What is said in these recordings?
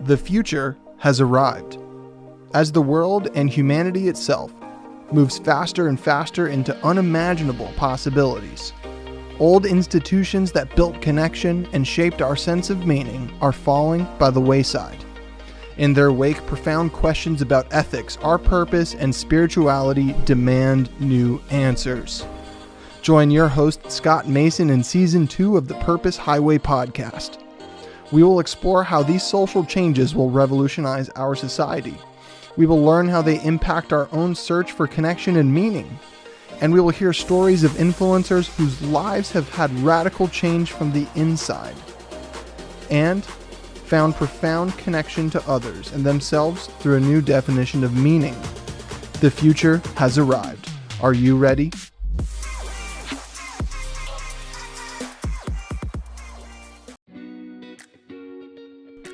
The future has arrived. As the world and humanity itself moves faster and faster into unimaginable possibilities, old institutions that built connection and shaped our sense of meaning are falling by the wayside. In their wake, profound questions about ethics, our purpose, and spirituality demand new answers. Join your host, Scott Mason, in Season 2 of the Purpose Highway podcast. We will explore how these social changes will revolutionize our society. We will learn how they impact our own search for connection and meaning. And we will hear stories of influencers whose lives have had radical change from the inside and found profound connection to others and themselves through a new definition of meaning. The future has arrived. Are you ready?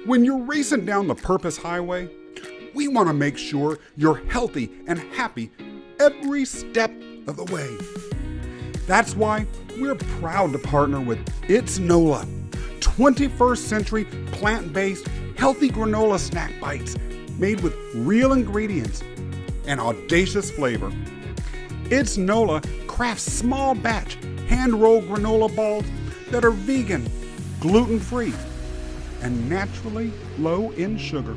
When you're racing down the Purpose Highway, we want to make sure you're healthy and happy every step of the way. That's why we're proud to partner with It's NOLA, 21st century plant-based healthy granola snack bites made with real ingredients and audacious flavor. It's NOLA crafts small batch hand-rolled granola balls that are vegan, gluten-free, and naturally low in sugar.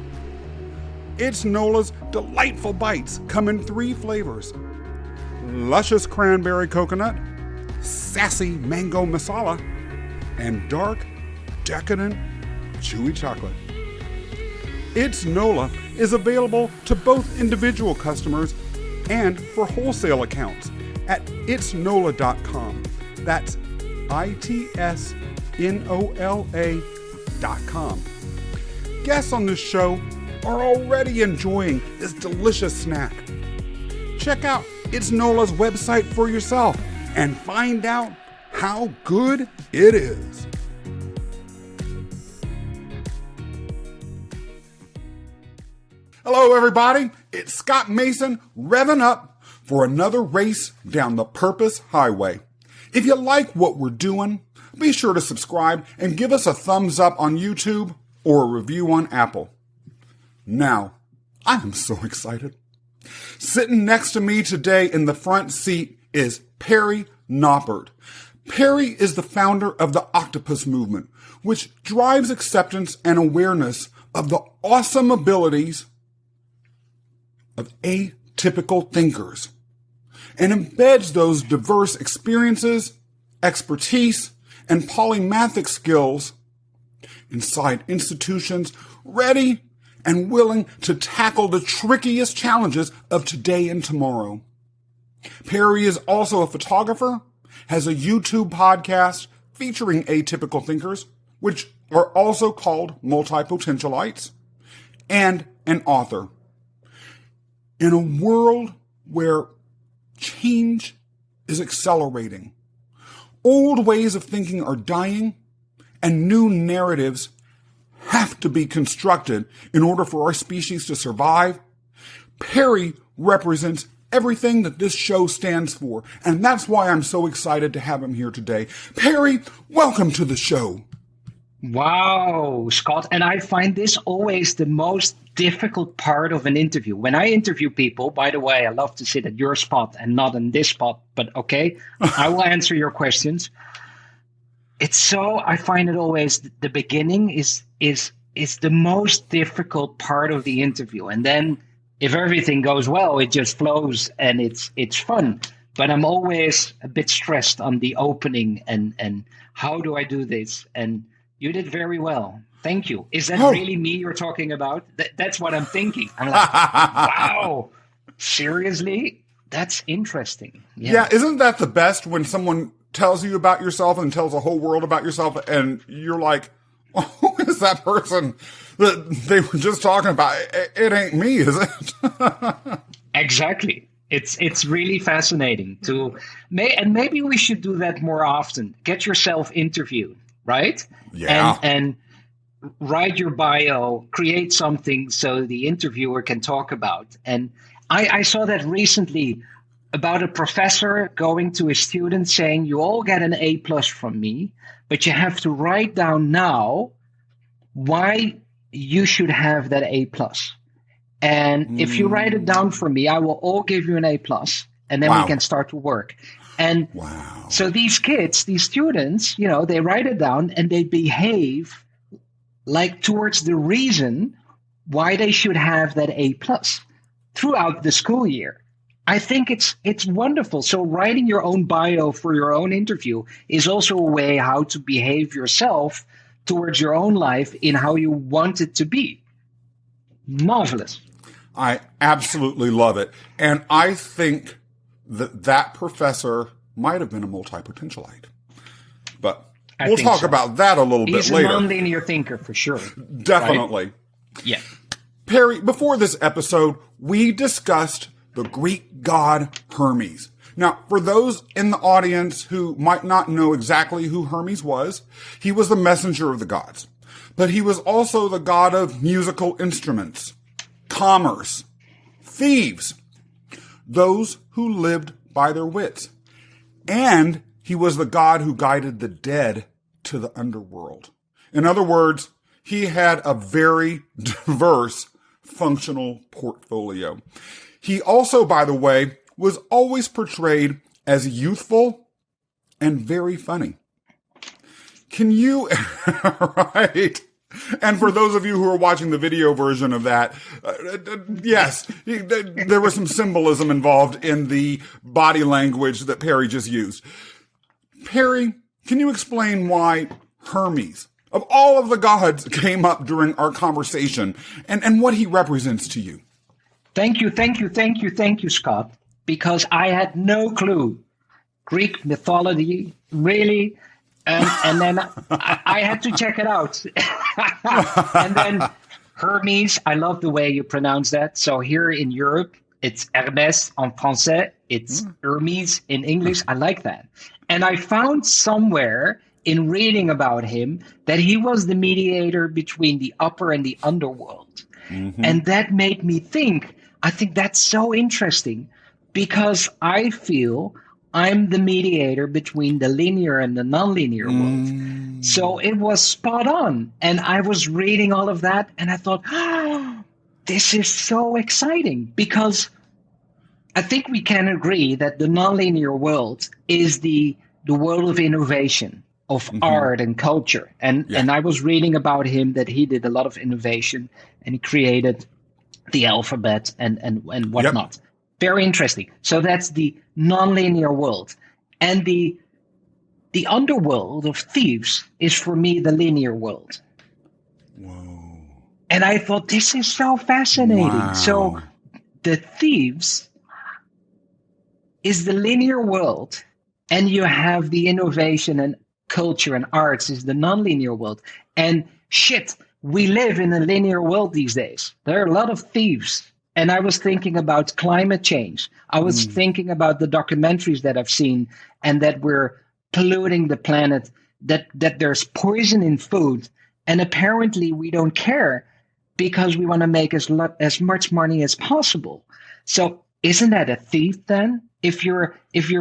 It's NOLA's delightful bites come in 3 flavors: luscious cranberry coconut, sassy mango masala, and dark, decadent, chewy chocolate. It's NOLA is available to both individual customers and for wholesale accounts at itsnola.com. That's ITSNOLA.com. Guests on this show are already enjoying this delicious snack. Check out It's NOLA's website for yourself and find out how good it is. Hello, everybody. It's Scott Mason revving up for another race down the Purpose Highway. If you like what we're doing, be sure to subscribe and give us a thumbs up on YouTube or a review on Apple. Now, I am so excited. Sitting next to me today in the front seat is Perry Knoppert. Perry is the founder of the Octopus Movement, which drives acceptance and awareness of the awesome abilities of atypical thinkers and embeds those diverse experiences, expertise, and polymathic skills inside institutions ready and willing to tackle the trickiest challenges of today and tomorrow. Perry is also a photographer, has a YouTube podcast featuring atypical thinkers, which are also called multipotentialites, and an author. In a world where change is accelerating, old ways of thinking are dying, and new narratives have to be constructed in order for our species to survive, Perry represents everything that this show stands for, and that's why I'm so excited to have him here today. Perry, welcome to the show. Wow, Scott. And I find this always the most difficult part of an interview. When I interview people, by the way, I love to sit at your spot and not in this spot, but okay, I will answer your questions. I find it always the beginning is the most difficult part of the interview. And then if everything goes well, it just flows and it's fun. But I'm always a bit stressed on the opening and how do I do this? And you did very well. Thank you. Is that really me you're talking about? That's what I'm thinking. I'm like, wow, seriously? That's interesting. Yeah, isn't that the best when someone tells you about yourself and tells the whole world about yourself and you're like, who is that person that they were just talking about? It ain't me, is it? Exactly. It's really fascinating and maybe we should do that more often. Get yourself interviewed, right? Yeah. And write your bio, create something so the interviewer can talk about. And I saw that recently about a professor going to a student saying, you all get an A+ from me, but you have to write down now why you should have that A plus. And if you write it down for me, I will all give you an A plus, and then we can start to work. And so these kids, these students, they write it down and they behave like towards the reason why they should have that A plus throughout the school year. I think it's wonderful. So writing your own bio for your own interview is also a way how to behave yourself towards your own life in how you want it to be. Marvelous. I absolutely love it. And I think that professor might have been a multipotentialite. But we'll talk about that a little bit later. He's a nonlinear thinker for sure. Definitely. Right? Yeah. Perry, before this episode, we discussed the Greek god Hermes. Now, for those in the audience who might not know exactly who Hermes was, he was the messenger of the gods. But he was also the god of musical instruments, commerce, thieves, those who lived by their wits. And he was the god who guided the dead to the underworld. In other words, he had a very diverse functional portfolio. He also, by the way, was always portrayed as youthful and very funny. Can you, right? And for those of you who are watching the video version of that, yes, there was some symbolism involved in the body language that Perry just used. Perry, can you explain why Hermes, of all of the gods, came up during our conversation and what he represents to you? Thank you, Scott, because I had no clue. Greek mythology, really? And then I had to check it out. And then Hermes, I love the way you pronounce that. So here in Europe, it's Hermès en français. It's Hermes in English. I like that. And I found somewhere in reading about him that he was the mediator between the upper and the underworld. Mm-hmm. And that made me think, I think that's so interesting because I feel I'm the mediator between the linear and the nonlinear world. So it was spot on. And I was reading all of that and I thought, this is so exciting because I think we can agree that the nonlinear world is the world of innovation, of art and culture. And I was reading about him that he did a lot of innovation and he created the alphabet and whatnot. Yep. Very interesting. So that's the nonlinear world. And the underworld of thieves is for me the linear world. Whoa. And I thought, this is so fascinating. Wow. So the thieves is the linear world, and you have the innovation and culture and arts is the nonlinear world. And shit, we live in a linear world these days. There are a lot of thieves. And I was thinking about climate change. I was thinking about the documentaries that I've seen and that we're polluting the planet, that there's poison in food. And apparently we don't care because we want to make as much money as possible. So isn't that a thief then? If you're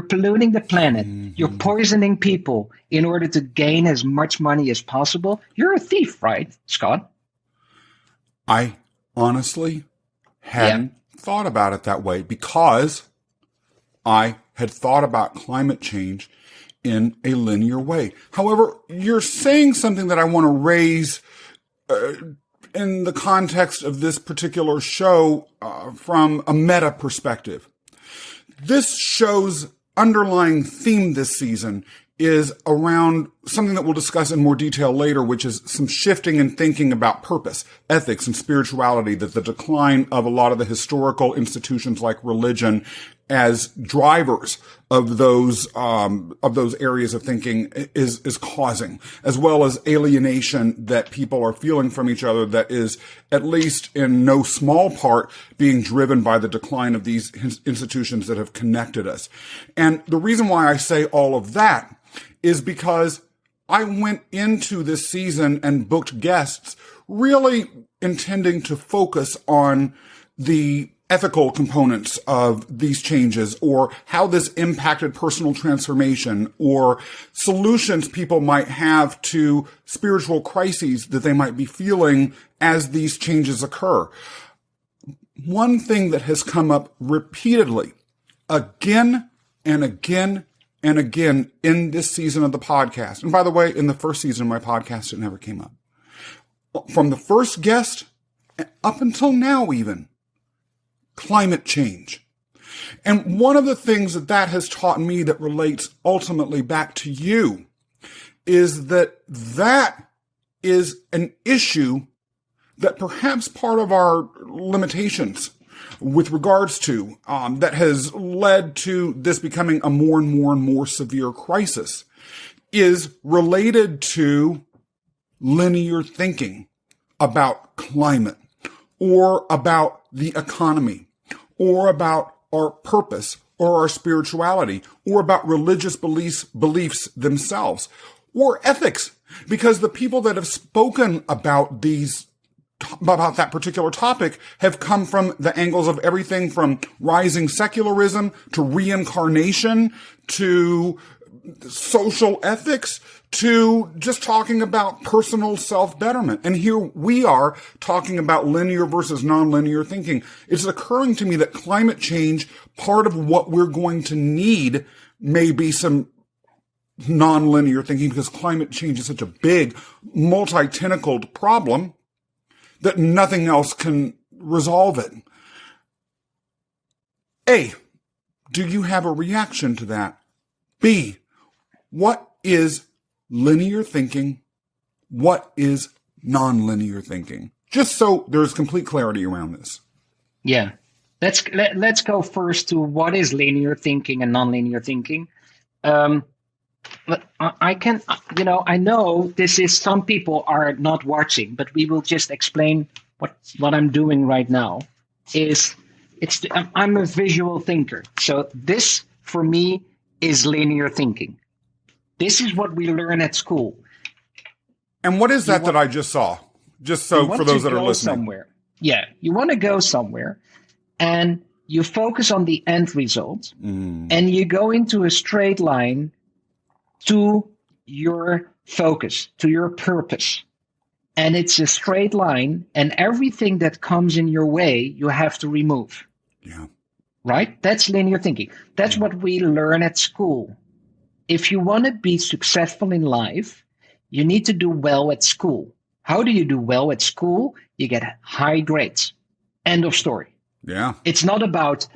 polluting the planet, you're poisoning people in order to gain as much money as possible, you're a thief, right, Scott? I honestly hadn't thought about it that way because I had thought about climate change in a linear way. However, you're saying something that I want to raise in the context of this particular show from a meta perspective. This show's underlying theme this season is around something that we'll discuss in more detail later, which is some shifting in thinking about purpose, ethics, and spirituality, that the decline of a lot of the historical institutions like religion as drivers of those areas of thinking is causing, as well as alienation that people are feeling from each other that is, at least in no small part, being driven by the decline of these institutions that have connected us. And the reason why I say all of that is because I went into this season and booked guests really intending to focus on the ethical components of these changes, or how this impacted personal transformation, or solutions people might have to spiritual crises that they might be feeling as these changes occur. One thing that has come up repeatedly, again and again and again in this season of the podcast, and by the way, in the first season of my podcast, it never came up. From the first guest up until now even, climate change. And one of the things that has taught me that relates ultimately back to you is that is an issue that perhaps part of our limitations with regards to, that has led to this becoming a more and more and more severe crisis, is related to linear thinking about climate, or about the economy, or about our purpose, or our spirituality, or about religious beliefs themselves, or ethics. Because the people that have spoken about that particular topic have come from the angles of everything from rising secularism to reincarnation to social ethics to just talking about personal self-betterment. And here we are talking about linear versus nonlinear thinking. It's occurring to me that climate change, part of what we're going to need may be some nonlinear thinking, because climate change is such a big, multi-tentacled problem that nothing else can resolve it. A, do you have a reaction to that? B, what is linear thinking? What is nonlinear thinking? Just so there's complete clarity around this. Yeah. Let's go first to what is linear thinking and nonlinear thinking. But I know this is, some people are not watching, but we will just explain what I'm doing right now. I'm a visual thinker. So this, for me, is linear thinking. This is what we learn at school. And what is that I just saw? Just so for those that are listening. Somewhere. Yeah, you want to go somewhere, and you focus on the end result, and you go into a straight line to your focus, to your purpose. And it's a straight line, and everything that comes in your way, you have to remove. Yeah. Right? That's linear thinking. That's what we learn at school. If you want to be successful in life, you need to do well at school. How do you do well at school? You get high grades. End of story. Yeah. It's not about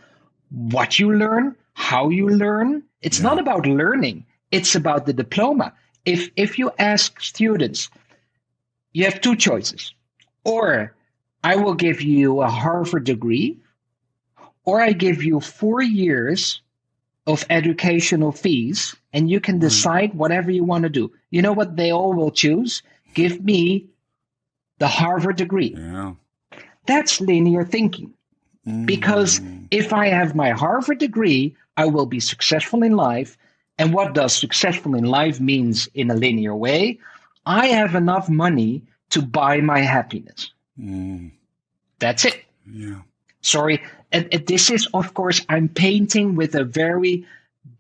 what you learn, how you learn. It's not about learning. It's about the diploma. If you ask students, you have two choices. Or I will give you a Harvard degree, or I give you 4 years of educational fees, and you can decide whatever you want to do. You know what they all will choose? Give me the Harvard degree. Yeah. That's linear thinking. Because if I have my Harvard degree, I will be successful in life. And what does successful in life means in a linear way? I have enough money to buy my happiness. That's it. Yeah. Sorry. And this is, of course, I'm painting with a very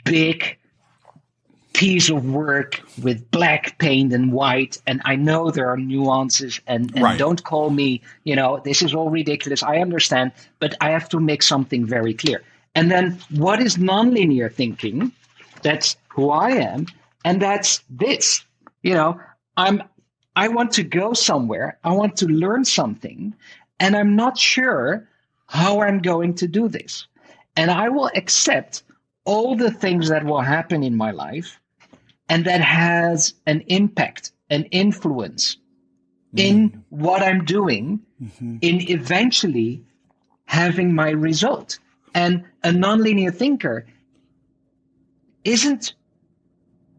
big piece of work with black paint and white. And I know there are nuances, and don't call me, this is all ridiculous. I understand, but I have to make something very clear. And then what is nonlinear thinking? That's who I am. And that's this, I want to go somewhere. I want to learn something, and I'm not sure how I'm going to do this. And I will accept all the things that will happen in my life, and that has an impact, an influence in what I'm doing, in eventually having my result. And a nonlinear thinker isn't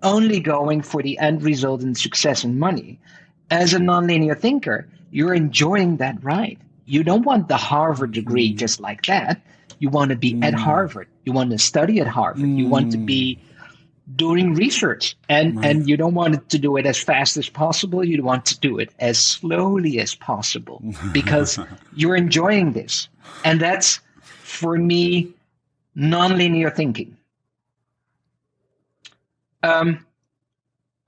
only going for the end result and success and money. As a nonlinear thinker, you're enjoying that ride. You don't want the Harvard degree just like that. You want to be at Harvard. You want to study at Harvard. You want to be doing research, and you don't want to do it as fast as possible. You want to do it as slowly as possible because you're enjoying this. And that's for me, nonlinear thinking.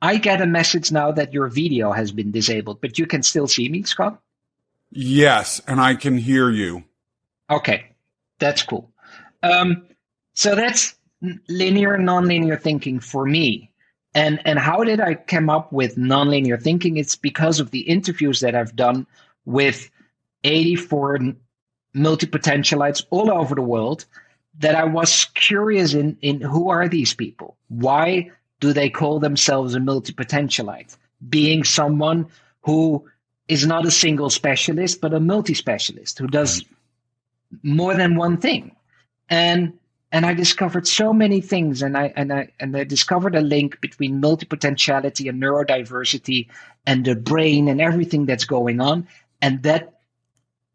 I get a message now that your video has been disabled, but you can still see me, Scott? Yes, and I can hear you. Okay, that's cool. So that's linear and nonlinear thinking for me. And how did I come up with nonlinear thinking? It's because of the interviews that I've done with 84 multipotentialites all over the world, that I was curious in who are these people? Why do they call themselves a multipotentialite? Being someone who is not a single specialist, but a multi-specialist who does more than one thing. And I discovered so many things, and I discovered a link between multipotentiality and neurodiversity and the brain and everything that's going on. And that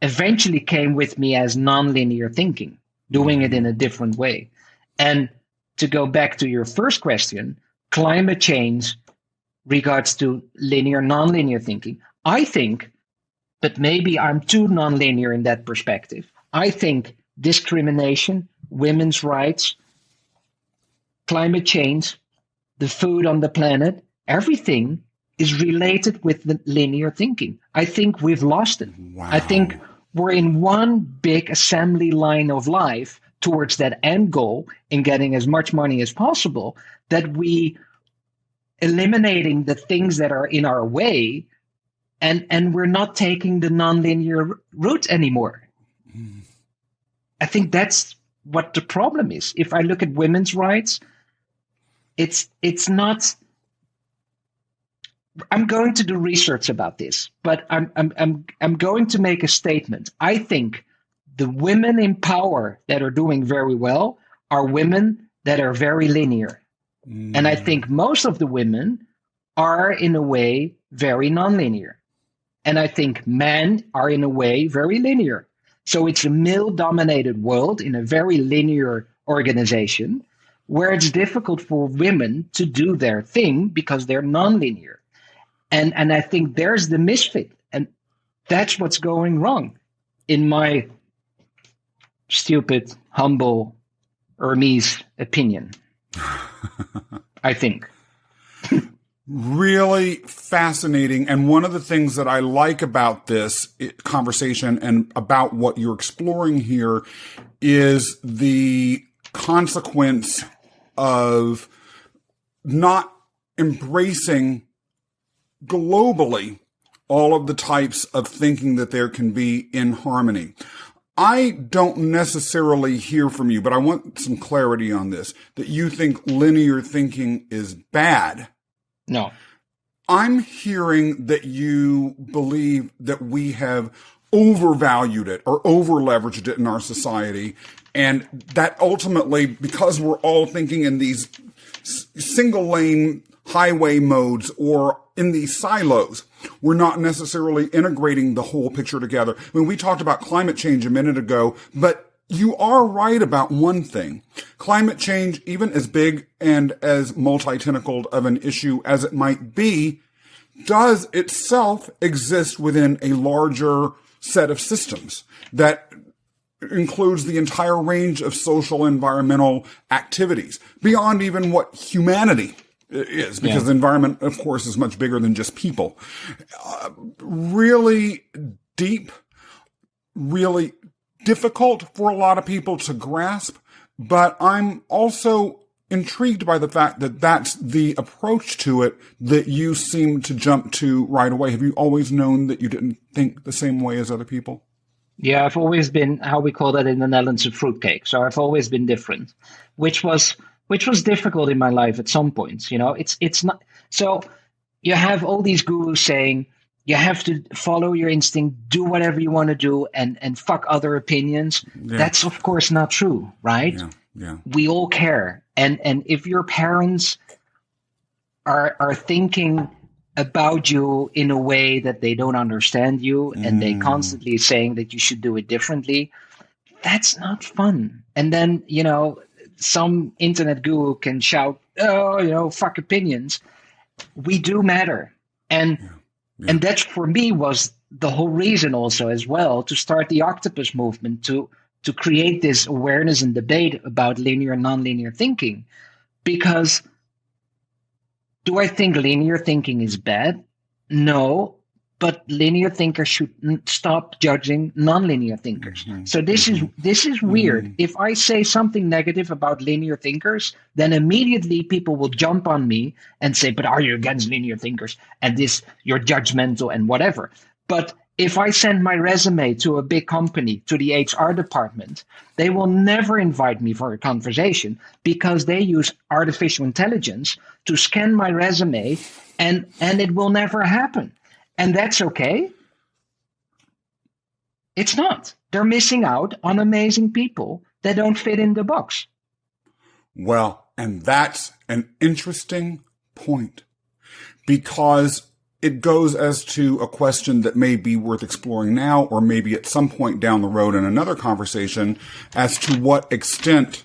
eventually came with me as nonlinear thinking, doing it in a different way. And to go back to your first question, climate change regards to linear, nonlinear thinking, I think, but maybe I'm too nonlinear in that perspective. I think discrimination, women's rights, climate change, the food on the planet, everything is related with the linear thinking. I think we've lost it. Wow. I think we're in one big assembly line of life towards that end goal in getting as much money as possible, that we eliminating the things that are in our way, and we're not taking the nonlinear route anymore. I think that's what the problem is. If I look at women's rights, it's not. I'm going to do research about this, but I'm going to make a statement. I think the women in power that are doing very well are women that are very linear. And I think most of the women are, in a way, very nonlinear. And I think men are, in a way, very linear. So it's a male-dominated world in a very linear organization where it's difficult for women to do their thing because they're nonlinear. And I think there's the misfit. And that's what's going wrong, in my stupid, humble, Hermes opinion. I think. Really fascinating. And one of the things that I like about this conversation and about what you're exploring here is the consequence of not embracing globally all of the types of thinking that there can be in harmony. I don't necessarily hear from you, but I want some clarity on this, that you think linear thinking is bad. No. I'm hearing that you believe that we have overvalued it or over-leveraged it in our society, and that ultimately, because we're all thinking in these single-lane highway modes or in these silos, we're not necessarily integrating the whole picture together. I mean, we talked about climate change a minute ago, but you are right about one thing. Climate change, even as big and as multi-tentacled of an issue as it might be, does itself exist within a larger set of systems that includes the entire range of social environmental activities beyond even what humanity is, because the environment, of course, is much bigger than just people. Really deep, really difficult for a lot of people to grasp, but I'm also intrigued by the fact that that's the approach to it that you seem to jump to right away. Have you always known that you didn't think the same way as other people? Yeah, I've always been, how we call that in the Netherlands, a fruitcake. So I've always been different, which was difficult in my life at some points. You know, it's not. So you have all these gurus saying you have to follow your instinct, do whatever you want to do, and fuck other opinions. Yeah. That's of course not true, right? Yeah. We all care, and if your parents are thinking about you in a way that they don't understand you, and they constantly saying that you should do it differently, that's not fun. And then, you know, some internet guru can shout, oh, you know, fuck opinions. We do matter. And that for me was the whole reason also as well to start the Octopus Movement, to to create this awareness and debate about linear and nonlinear thinking. Because do I think linear thinking is bad? No, but linear thinkers should stop judging nonlinear thinkers. So this is weird. If I say something negative about linear thinkers, then immediately people will jump on me and say, "But are you against linear thinkers? And this, you're judgmental and whatever." But if I send my resume to a big company, to the HR department, they will never invite me for a conversation because they use artificial intelligence to scan my resume, and it will never happen. And that's okay. It's not. They're missing out on amazing people that don't fit in the box. Well, and that's an interesting point, because it goes as to a question that may be worth exploring now, or maybe at some point down the road in another conversation, as to what extent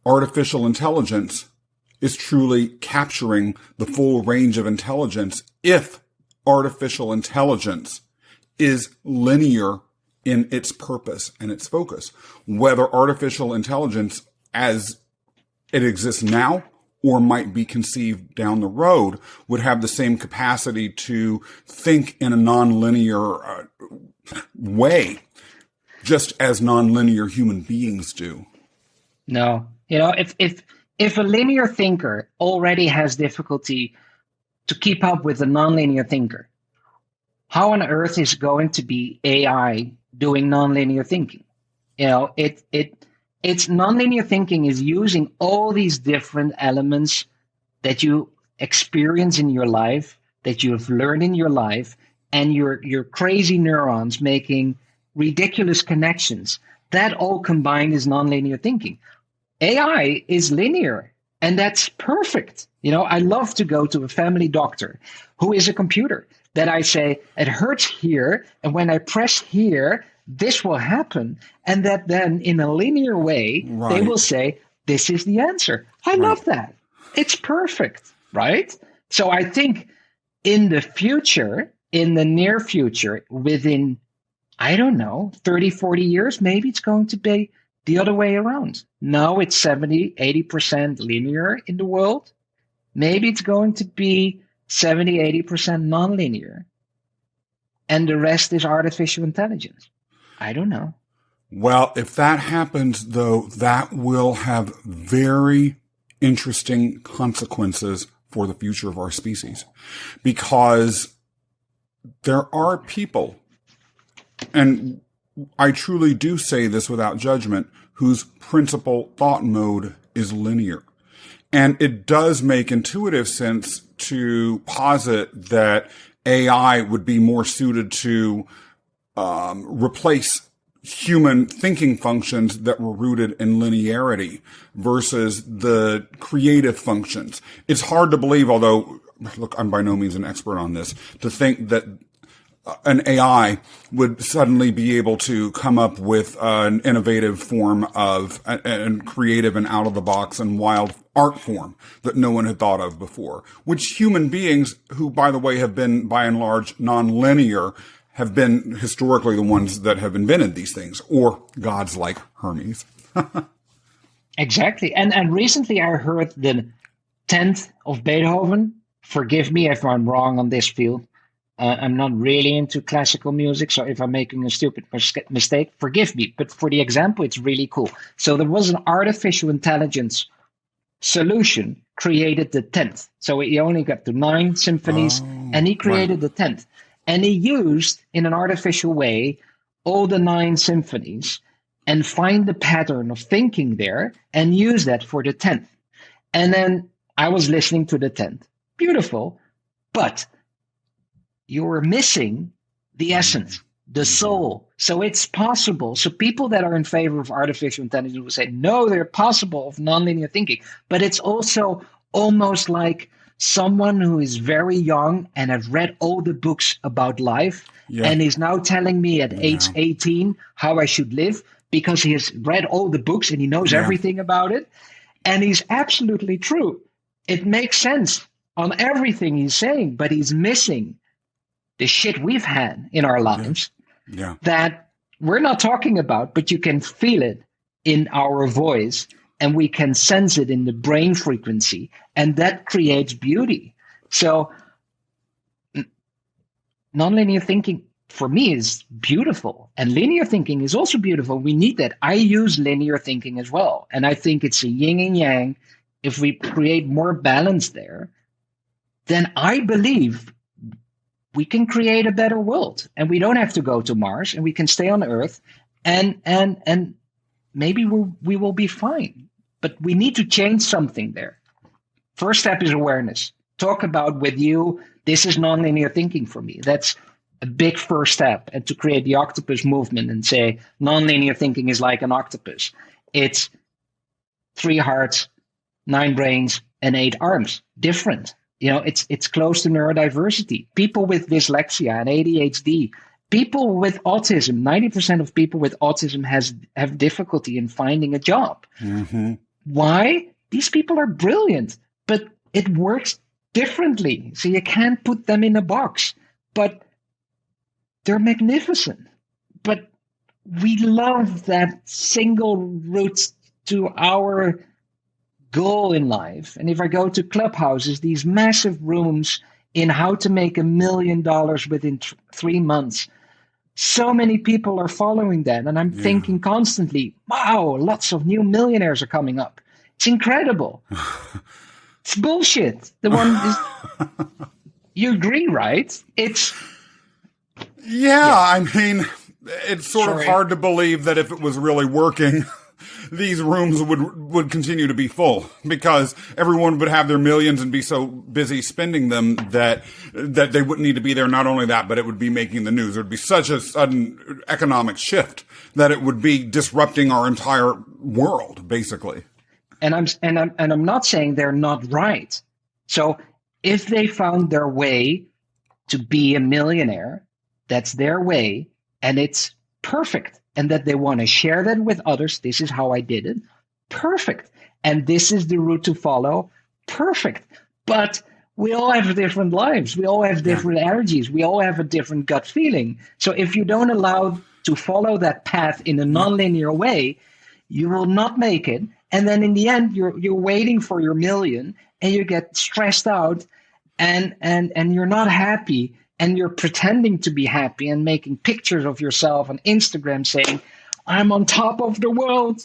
artificial intelligence is truly capturing the full range of intelligence, if artificial intelligence is linear in its purpose and its focus. Whether artificial intelligence as it exists now or might be conceived down the road would have the same capacity to think in a nonlinear way, just as nonlinear human beings do. No, if a linear thinker already has difficulty to keep up with a nonlinear thinker, how on earth is going to be AI doing nonlinear thinking? It's nonlinear thinking is using all these different elements that you experience in your life, that you have learned in your life, and your crazy neurons making ridiculous connections. That all combined is nonlinear thinking. AI is linear, and that's perfect. I love to go to a family doctor who is a computer, that I say, it hurts here, and when I press here, this will happen. And that then in a linear way, They will say, this is the answer. I love that. It's perfect, right? So I think in the future, in the near future, within, 30, 40 years, maybe it's going to be the other way around. Now it's 70, 80% linear in the world. Maybe it's going to be 70, 80% nonlinear. And the rest is artificial intelligence. I don't know. Well, if that happens, though, that will have very interesting consequences for the future of our species, because there are people, and I truly do say this without judgment, whose principal thought mode is linear. And it does make intuitive sense to posit that AI would be more suited to replace human thinking functions that were rooted in linearity versus the creative functions. It's hard to believe, although, look, I'm by no means an expert on this, to think that an AI would suddenly be able to come up with an innovative form of and creative and out of the box and wild art form that no one had thought of before, which human beings, who, by the way, have been by and large nonlinear, have been historically the ones that have invented these things, or gods like Hermes. Exactly. And recently I heard the 10th of Beethoven. Forgive me if I'm wrong on this field. I'm not really into classical music, so if I'm making a stupid mistake, forgive me. But for the example, it's really cool. So there was an artificial intelligence solution created the 10th. So he only got to 9 symphonies, and he created the 10th. And he used, in an artificial way, all the 9 symphonies and find the pattern of thinking there and use that for the 10th. And then I was listening to the 10th. Beautiful. But you were missing the essence, the soul. So it's possible. So people that are in favor of artificial intelligence will say, no, they're possible of nonlinear thinking. But it's also almost like someone who is very young and has read all the books about life and is now telling me at age 18 how I should live because he has read all the books and he knows everything about it. And he's absolutely true. It makes sense on everything he's saying, but he's missing the shit we've had in our lives that we're not talking about, but you can feel it in our voice, and we can sense it in the brain frequency, and that creates beauty. So nonlinear thinking for me is beautiful, and linear thinking is also beautiful. We need that. I use linear thinking as well, and I think it's a yin and yang. If we create more balance there, then I believe we can create a better world, and we don't have to go to Mars, and we can stay on Earth, and maybe we will be fine. But we need to change something there. First step is awareness. Talk about with you, this is nonlinear thinking for me. That's a big first step. And to create the Octopus Movement and say nonlinear thinking is like an octopus. It's 3 hearts, 9 brains, and 8 arms. Different. It's close to neurodiversity. People with dyslexia and ADHD, people with autism, 90% of people with autism have difficulty in finding a job. Mm-hmm. Why? These people are brilliant, but it works differently. So you can't put them in a box, but they're magnificent. But we love that single route to our goal in life. And if I go to clubhouses, these massive rooms in how to make $1 million within 3 months, so many people are following that. And I'm thinking constantly, wow, lots of new millionaires are coming up. It's incredible. It's bullshit. The one is, you agree, right? I mean, it's sort of hard to believe that if it was really working, these rooms would continue to be full, because everyone would have their millions and be so busy spending them that they wouldn't need to be there. Not only that, but it would be making the news. It would be such a sudden economic shift that it would be disrupting our entire world, basically. And I'm not saying they're not right. So if they found their way to be a millionaire, that's their way, and it's perfect. And that they want to share that with others. This is how I did it. Perfect. And this is the route to follow. Perfect. But we all have different lives. We all have different energies. We all have a different gut feeling. So if you don't allow to follow that path in a nonlinear way, you will not make it. And then in the end, you're waiting for your million, and you get stressed out, and you're not happy. And you're pretending to be happy and making pictures of yourself on Instagram saying, I'm on top of the world,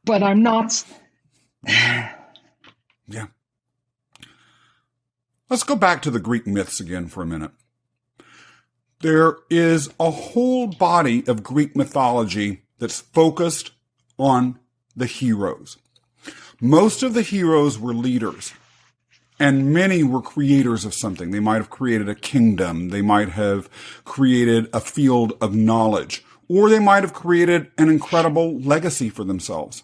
but I'm not. Yeah. Let's go back to the Greek myths again for a minute. There is a whole body of Greek mythology that's focused on the heroes. Most of the heroes were leaders. And many were creators of something. They might have created a kingdom. They might have created a field of knowledge. Or they might have created an incredible legacy for themselves.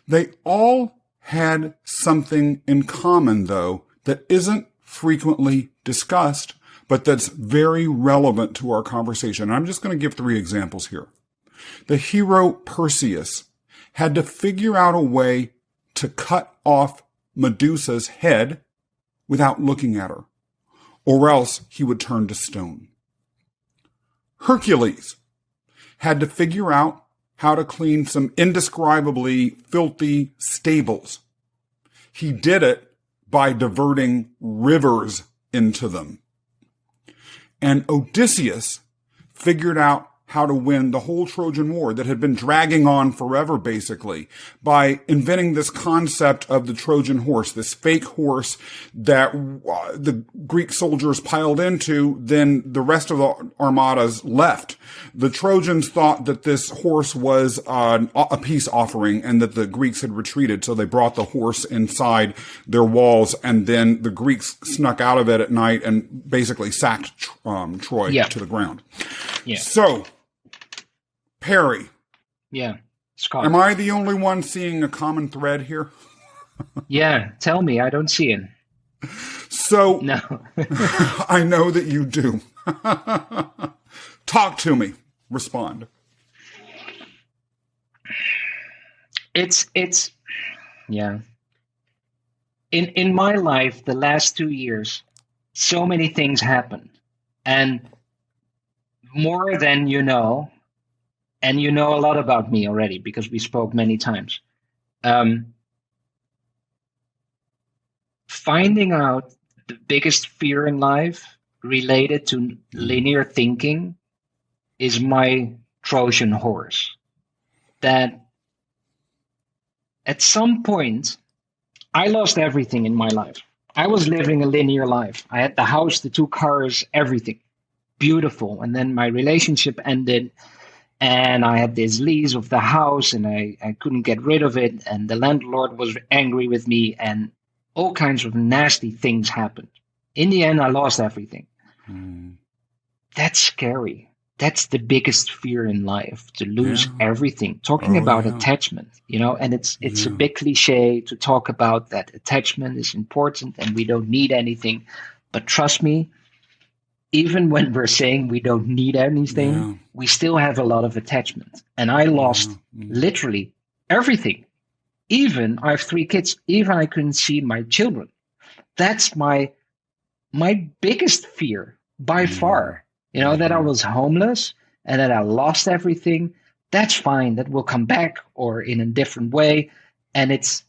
They all had something in common, though, that isn't frequently discussed, but that's very relevant to our conversation. I'm just going to give 3 examples here. The hero Perseus had to figure out a way to cut off Medusa's head without looking at her, or else he would turn to stone. Hercules had to figure out how to clean some indescribably filthy stables. He did it by diverting rivers into them. And Odysseus figured out how to win the whole Trojan War that had been dragging on forever, basically, by inventing this concept of the Trojan horse, this fake horse that the Greek soldiers piled into, then the rest of the armadas left. The Trojans thought that this horse was a peace offering and that the Greeks had retreated, so they brought the horse inside their walls, and then the Greeks snuck out of it at night and basically sacked Troy to the ground. Yeah. So, Perry. Yeah. Scott. Am I the only one seeing a common thread here? Yeah. Tell me. I don't see it. So, no. I know that you do. Talk to me. Respond. It's yeah. In my life, the last 2 years, so many things happened. And more than you know, and you know a lot about me already because we spoke many times. Finding out the biggest fear in life related to linear thinking is my Trojan horse. That at some point, I lost everything in my life. I was living a linear life. I had the house, the 2 cars, everything. Beautiful. And then my relationship ended, and I had this lease of the house, and I couldn't get rid of it. And the landlord was angry with me, and all kinds of nasty things happened. In the end, I lost everything. That's scary. That's the biggest fear in life, to lose everything. Talking about attachment, and it's a big cliche to talk about that attachment is important and we don't need anything. But trust me, even when we're saying we don't need anything, we still have a lot of attachment. And I lost literally everything. Even I have 3 kids, even I couldn't see my children. That's my biggest fear by far. That I was homeless and that I lost everything. That's fine. That will come back or in a different way. And it's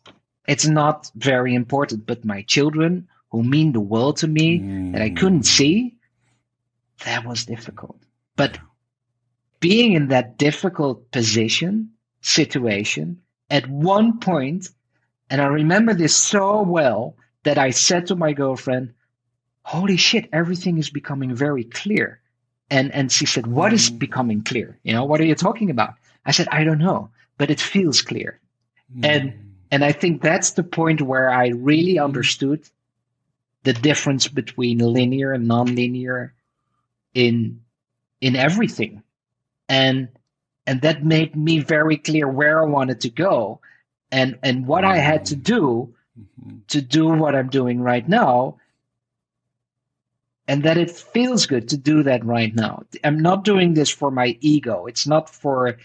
not very important. But my children, who mean the world to me, that I couldn't see, that was difficult. But being in that difficult situation, at one point, and I remember this so well, that I said to my girlfriend, holy shit, everything is becoming very clear. And she said, what is becoming clear? What are you talking about? I said, I don't know, but it feels clear. And I think that's the point where I really understood the difference between linear and nonlinear in everything. And that made me very clear where I wanted to go and what I had to do what I'm doing right now. And that it feels good to do that right now. I'm not doing this for my ego. It's not for.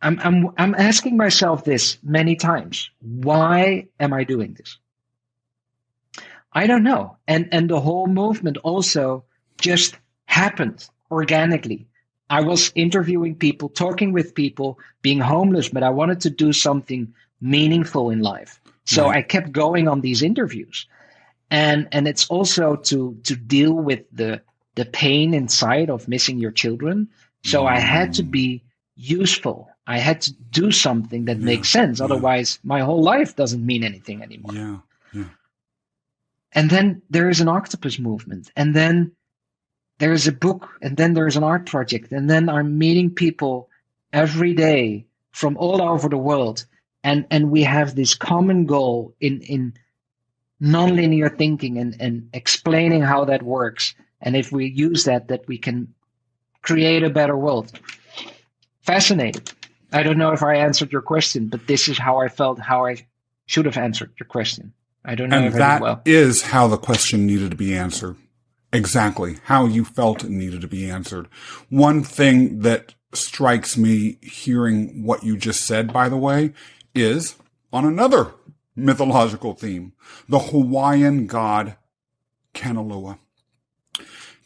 I'm asking myself this many times. Why am I doing this? I don't know. And the whole movement also just happened organically. I was interviewing people, talking with people, being homeless, but I wanted to do something meaningful in life. So I kept going on these interviews. And it's also to deal with the pain inside of missing your children. So I had to be useful. I had to do something that makes sense. Otherwise, my whole life doesn't mean anything anymore. And then there is an Octopus Movement. And then there is a book. And then there is an art project. And then I'm meeting people every day from all over the world. And we have this common goal in nonlinear thinking and explaining how that works. And if we use that we can create a better world. Fascinating. I don't know if I answered your question, but this is how I felt, how I should have answered your question. I don't know and if I did well. That is how the question needed to be answered. Exactly. How you felt it needed to be answered. One thing that strikes me hearing what you just said, by the way, is on another mythological theme, the Hawaiian god Kanaloa.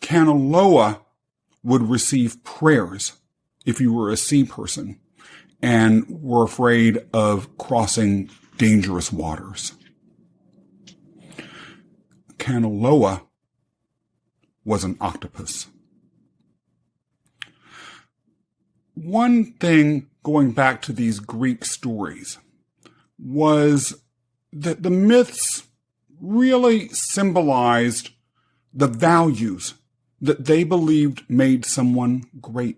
Kanaloa would receive prayers if you were a sea person and were afraid of crossing dangerous waters. Kanaloa was an octopus. One thing going back to these Greek stories was that the myths really symbolized the values that they believed made someone great.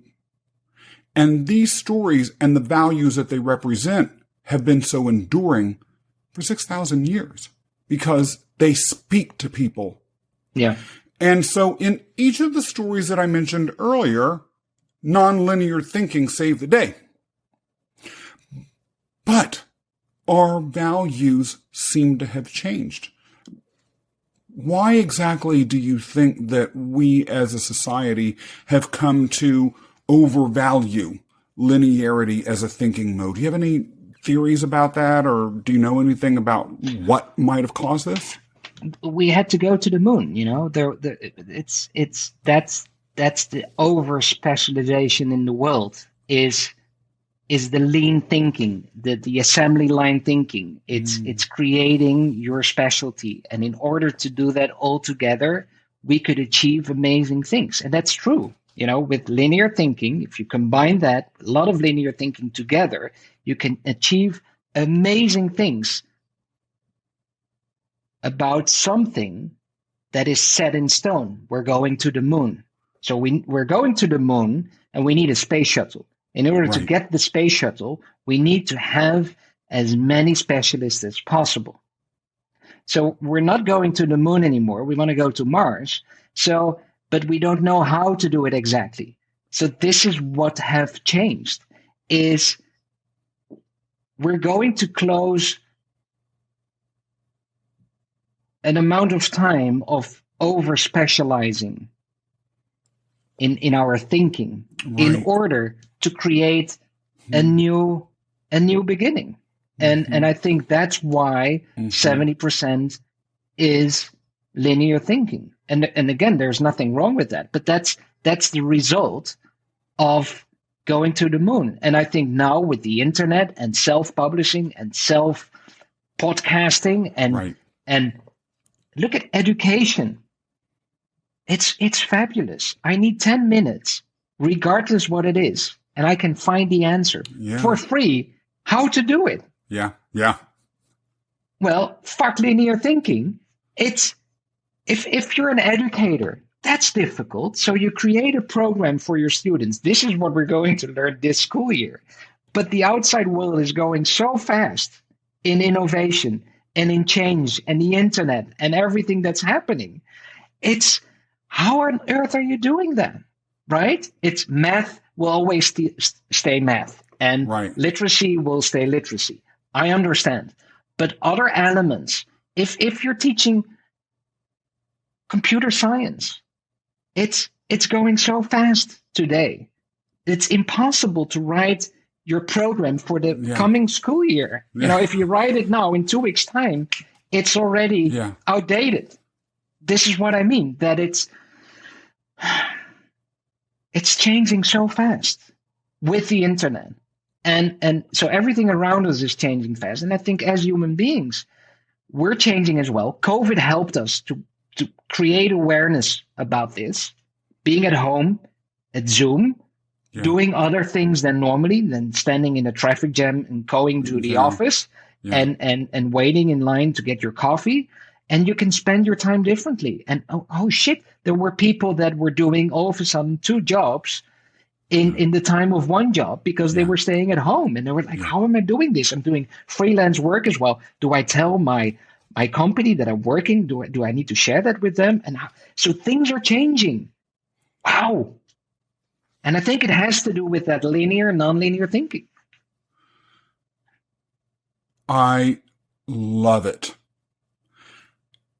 And these stories and the values that they represent have been so enduring for 6,000 years because they speak to people. Yeah. And so in each of the stories that I mentioned earlier, nonlinear thinking saved the day. But our values seem to have changed. Why exactly do you think that we as a society have come to overvalue linearity as a thinking mode? Do you have any theories about that, or do you know anything about what might have caused this? We had to go to the moon, you know. That's that's the over specialization in the world is the lean thinking, the assembly line thinking. It's creating your specialty. And in order to do that all together, we could achieve amazing things. And that's true. With linear thinking, if you combine that, a lot of linear thinking together, you can achieve amazing things about something that is set in stone. We're going to the moon. So we're going to the moon, and we need a space shuttle. In order to get the space shuttle, we need to have as many specialists as possible. So we're not going to the moon anymore. We want to go to Mars. But we don't know how to do it exactly. So this is what have changed, is we're going to close an amount of time of over specializing in our thinking in order to create a new beginning. And I think that's why 70% is linear thinking. And again, there's nothing wrong with that, but that's the result of going to the moon. And I think now with the internet and self-publishing and self-podcasting and look at education. It's fabulous. I need 10 minutes, regardless what it is, and I can find the answer for free, how to do it. Yeah. Well, fuck linear thinking. It's if you're an educator, that's difficult. So you create a program for your students. This is what we're going to learn this school year. But the outside world is going so fast in innovation and in change and the internet and everything that's happening. It's how on earth are you doing that? Right? It's math will always stay math, and literacy will stay literacy. I understand. But other elements, if you're teaching computer science, it's going so fast today. It's impossible to write your program for the coming school year. If you write it now in 2 weeks' time, it's already outdated. This is what I mean, that it's changing so fast with the internet. And so everything around us is changing fast. And I think as human beings, we're changing as well. COVID helped us to create awareness about this, being at home, at Zoom, doing other things than standing in a traffic jam and going to the office and waiting in line to get your coffee. And you can spend your time differently. And oh shit, there were people that were doing all of a sudden 2 jobs in the time of 1 job because they were staying at home. And they were like, how am I doing this? I'm doing freelance work as well. Do I tell my company that I'm working? Do I need to share that with them? And so things are changing. Wow. And I think it has to do with that linear, nonlinear thinking. I love it.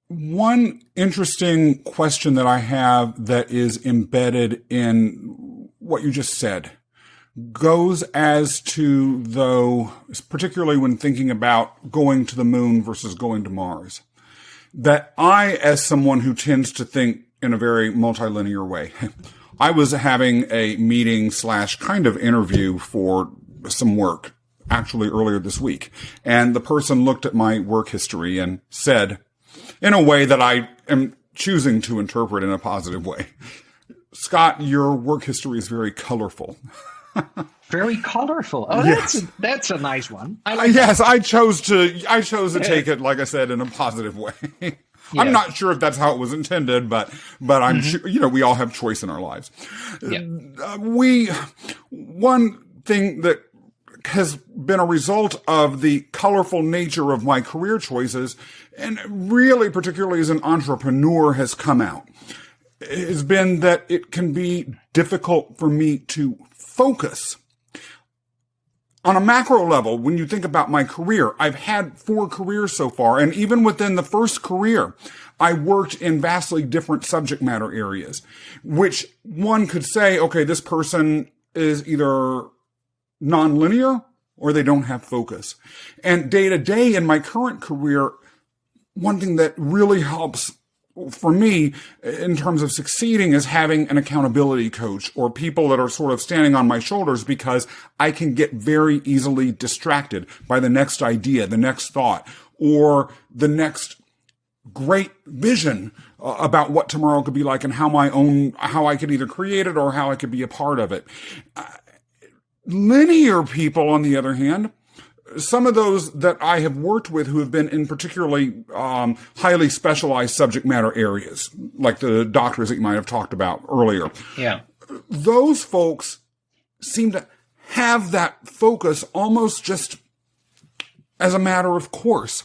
One interesting question that I have that is embedded in what you just said goes as to, though, particularly when thinking about going to the moon versus going to Mars, that I, as someone who tends to think in a very multilinear way, I was having a meeting / kind of interview for some work actually earlier this week. And the person looked at my work history and said, in a way that I am choosing to interpret in a positive way, Scott, your work history is very colorful. Very colorful. Oh, that's a nice one. I like that. I chose to take it, like I said, in a positive way. I'm not sure if that's how it was intended, but I'm sure, we all have choice in our lives. One thing that has been a result of the colorful nature of my career choices, and really particularly as an entrepreneur has come out, has been that it can be difficult for me to focus. On a macro level, when you think about my career, I've had 4 careers so far, and even within the first career, I worked in vastly different subject matter areas, which one could say, okay, this person is either nonlinear or they don't have focus. And day to day in my current career, one thing that really helps for me, in terms of succeeding, is having an accountability coach or people that are sort of standing on my shoulders, because I can get very easily distracted by the next idea, the next thought, or the next great vision about what tomorrow could be like and how I could either create it or how I could be a part of it. Linear people, on the other hand, some of those that I have worked with who have been in particularly highly specialized subject matter areas, like the doctors that you might have talked about earlier. Yeah. Those folks seem to have that focus almost just as a matter of course.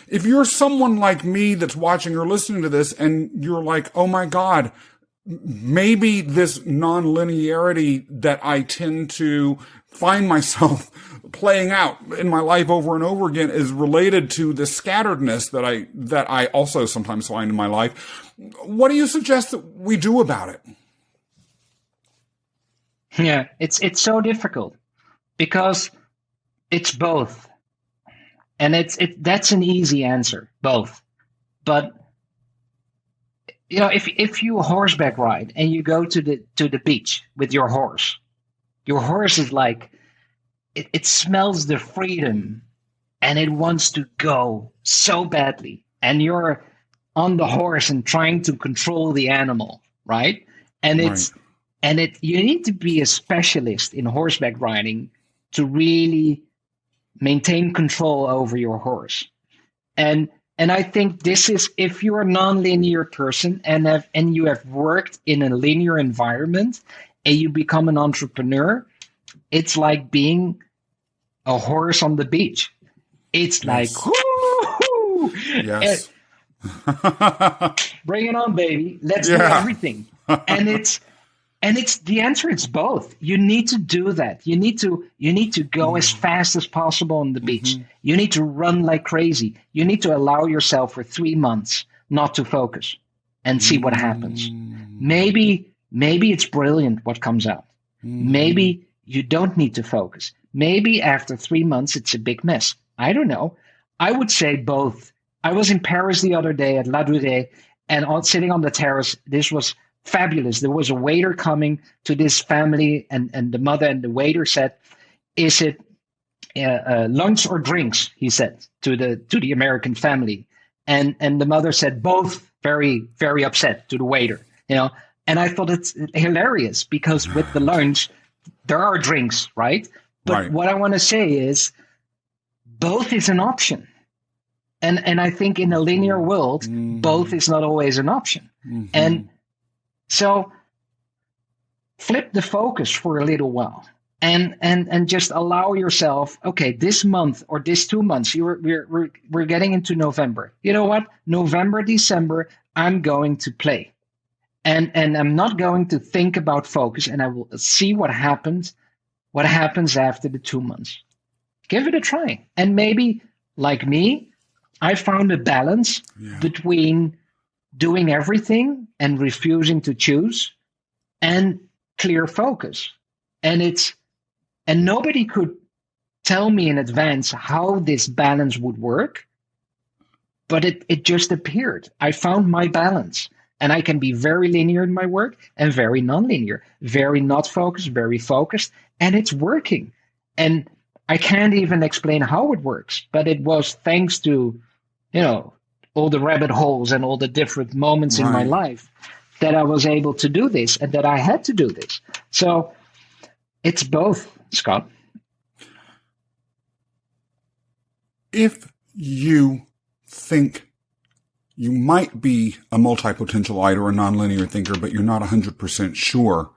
If you're someone like me that's watching or listening to this and you're like, oh my God, maybe this non-linearity that I tend to find myself playing out in my life over and over again is related to the scatteredness that I also sometimes find in my life. What do you suggest that we do about it? Yeah, it's so difficult because it's both. And that's an easy answer, both. But you know, if you horseback ride and you go to the beach with your horse is like, it smells the freedom and it wants to go so badly. And you're on the horse and trying to control the animal, right? And you need to be a specialist in horseback riding to really maintain control over your horse. And I think this is, if you're a non-linear person and you have worked in a linear environment and you become an entrepreneur, it's like being a horse on the beach. It's like, whoo, yes. Bring it on, baby. Let's do everything. And it's the answer. It's both. You need to do that. You need to go as fast as possible on the beach. Mm-hmm. You need to run like crazy. You need to allow yourself for 3 months not to focus and see what happens. Maybe it's brilliant what comes out. Maybe you don't need to focus. Maybe after 3 months it's a big mess. I don't know. I would say both. I was in Paris the other day at La Durée and sitting on the terrace. This was fabulous. There was a waiter coming to this family, and the mother and the waiter said, "Is it lunch or drinks?" He said to the American family, and the mother said both, very, very upset to the waiter. You know, and I thought it's hilarious because with the lunch there are drinks, right? But what I want to say is both is an option, and I think in a linear world both is not always an option, and so flip the focus for a little while and just allow yourself, okay, this month or this 2 months, we're getting into November. You know what? November, December, I'm going to play. And I'm not going to think about focus, and I will see what happens after the 2 months. Give it a try. And maybe, like me, I found a balance between doing everything and refusing to choose and clear focus. And nobody could tell me in advance how this balance would work, but it just appeared. I found my balance, and I can be very linear in my work and very non-linear, very not focused, very focused, and it's working. And I can't even explain how it works, but it was thanks to, all the rabbit holes and all the different moments in my life that I was able to do this and that I had to do this. So it's both, Scott. If you think you might be a multi-potentialite or a nonlinear thinker, but you're not 100% sure,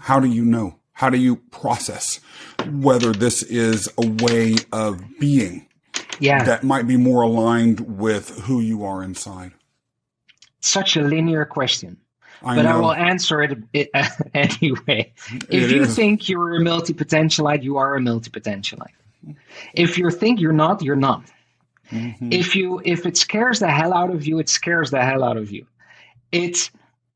how do you know? How do you process whether this is a way of being that might be more aligned with who you are inside? Such a linear question, I will answer it anyway. If you think you're a multipotentialite, you are a multipotentialite. If you think you're not, you're not. Mm-hmm. If it scares the hell out of you, it scares the hell out of you.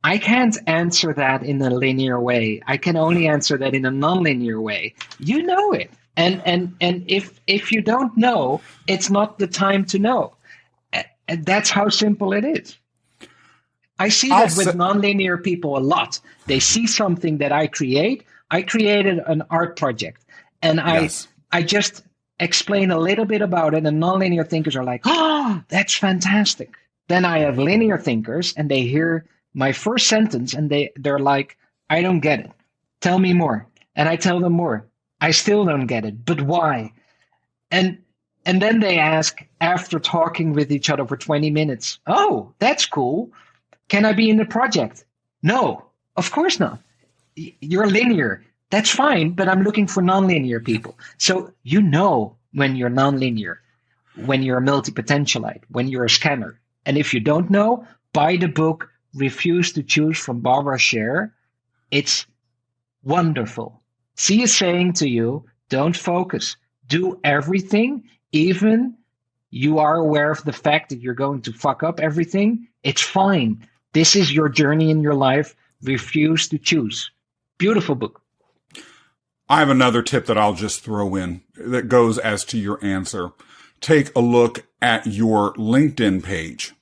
I can't answer that in a linear way. I can only answer that in a nonlinear way. You know it. And if you don't know, it's not the time to know. And that's how simple it is. I see that with nonlinear people a lot. They see something that I create. I created an art project, and I just explain a little bit about it, and nonlinear thinkers are like, oh, that's fantastic. Then I have linear thinkers, and they hear my first sentence, and they're like, I don't get it. Tell me more. And I tell them more. I still don't get it, but why? And then they ask, after talking with each other for 20 minutes, oh, that's cool. Can I be in the project? No, of course not. You're linear. That's fine, but I'm looking for nonlinear people. So you know when you're nonlinear, when you're a multipotentialite, when you're a scanner. And if you don't know, buy the book Refuse to Choose from Barbara Sher. It's wonderful. She is saying to you, don't focus. Do everything, even you are aware of the fact that you're going to fuck up everything. It's fine. This is your journey in your life. Refuse to choose. Beautiful book. I have another tip that I'll just throw in that goes as to your answer. Take a look at your LinkedIn page,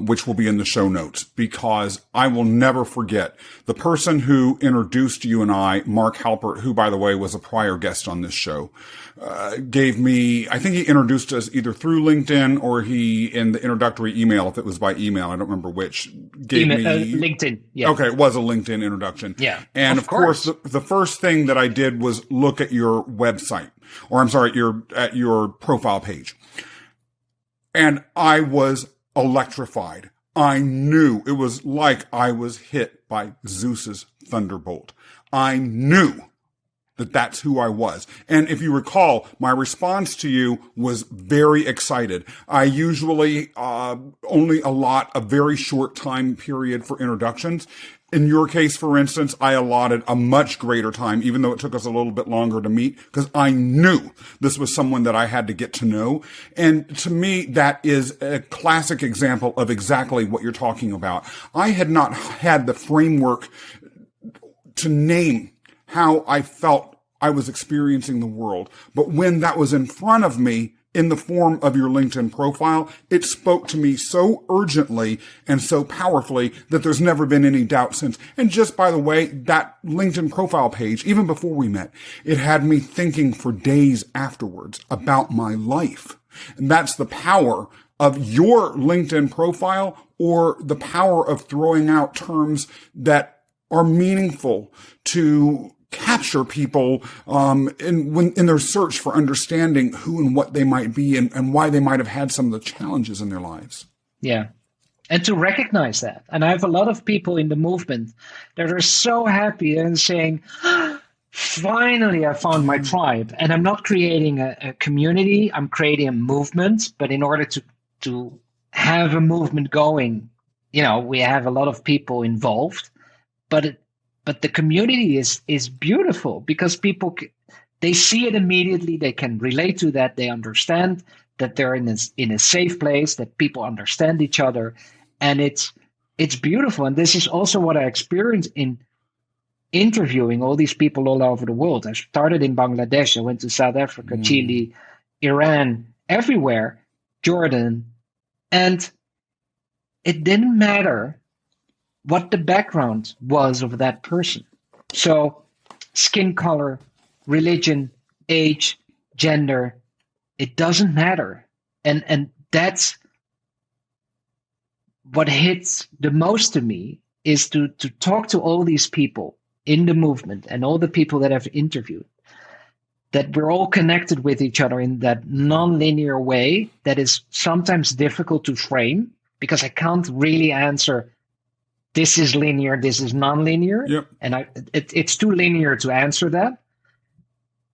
which will be in the show notes, because I will never forget the person who introduced you and I, Mark Halpert, who, by the way, was a prior guest on this show, gave me, I think he introduced us either through LinkedIn or he, in the introductory email, if it was by email, I don't remember which, gave me LinkedIn. Yeah. Okay. It was a LinkedIn introduction. Yeah. And of course, the first thing that I did was look at your website, or I'm sorry, at your profile page. And I was electrified. I knew it was like I was hit by Zeus's thunderbolt. I knew that that's who I was. And if you recall, my response to you was very excited. I usually only allot a very short time period for introductions. In your case, for instance, I allotted a much greater time, even though it took us a little bit longer to meet, because I knew this was someone that I had to get to know. And to me, that is a classic example of exactly what you're talking about. I had not had the framework to name how I felt I was experiencing the world. But when that was in front of me, in the form of your LinkedIn profile, it spoke to me so urgently and so powerfully that there's never been any doubt since. And just by the way, that LinkedIn profile page, even before we met, it had me thinking for days afterwards about my life. And that's the power of your LinkedIn profile, or the power of throwing out terms that are meaningful to capture people in their search for understanding who and what they might be, and why they might have had some of the challenges in their lives. Yeah. And to recognize that. And I have a lot of people in the movement that are so happy and saying, finally, I found my tribe. And I'm not creating a community, I'm creating a movement. But in order to have a movement going, we have a lot of people involved. But the community is beautiful, because people, they see it immediately. They can relate to that. They understand that they're in a safe place, that people understand each other. And it's beautiful. And this is also what I experienced in interviewing all these people all over the world. I started in Bangladesh. I went to South Africa, Chile, Iran, everywhere, Jordan. And it didn't matter what the background was of that person. So skin color, religion, age, gender, it doesn't matter. And that's what hits the most to me, is to talk to all these people in the movement and all the people that I've interviewed, that we're all connected with each other in that non-linear way that is sometimes difficult to frame, because I can't really answer this is linear, this is non-linear. Yep. And it's too linear to answer that.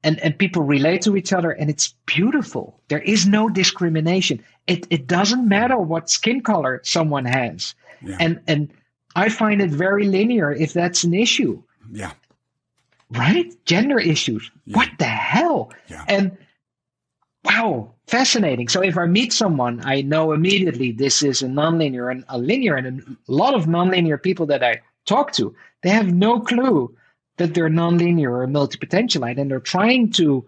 And people relate to each other, and it's beautiful. There is no discrimination. It doesn't matter what skin color someone has. Yeah. And I find it very linear if that's an issue. Yeah. Right? Gender issues. Yeah. What the hell? Yeah. And wow, fascinating. So if I meet someone, I know immediately this is a nonlinear and a linear. And a lot of nonlinear people that I talk to, they have no clue that they're nonlinear or multipotentialite, and they're trying to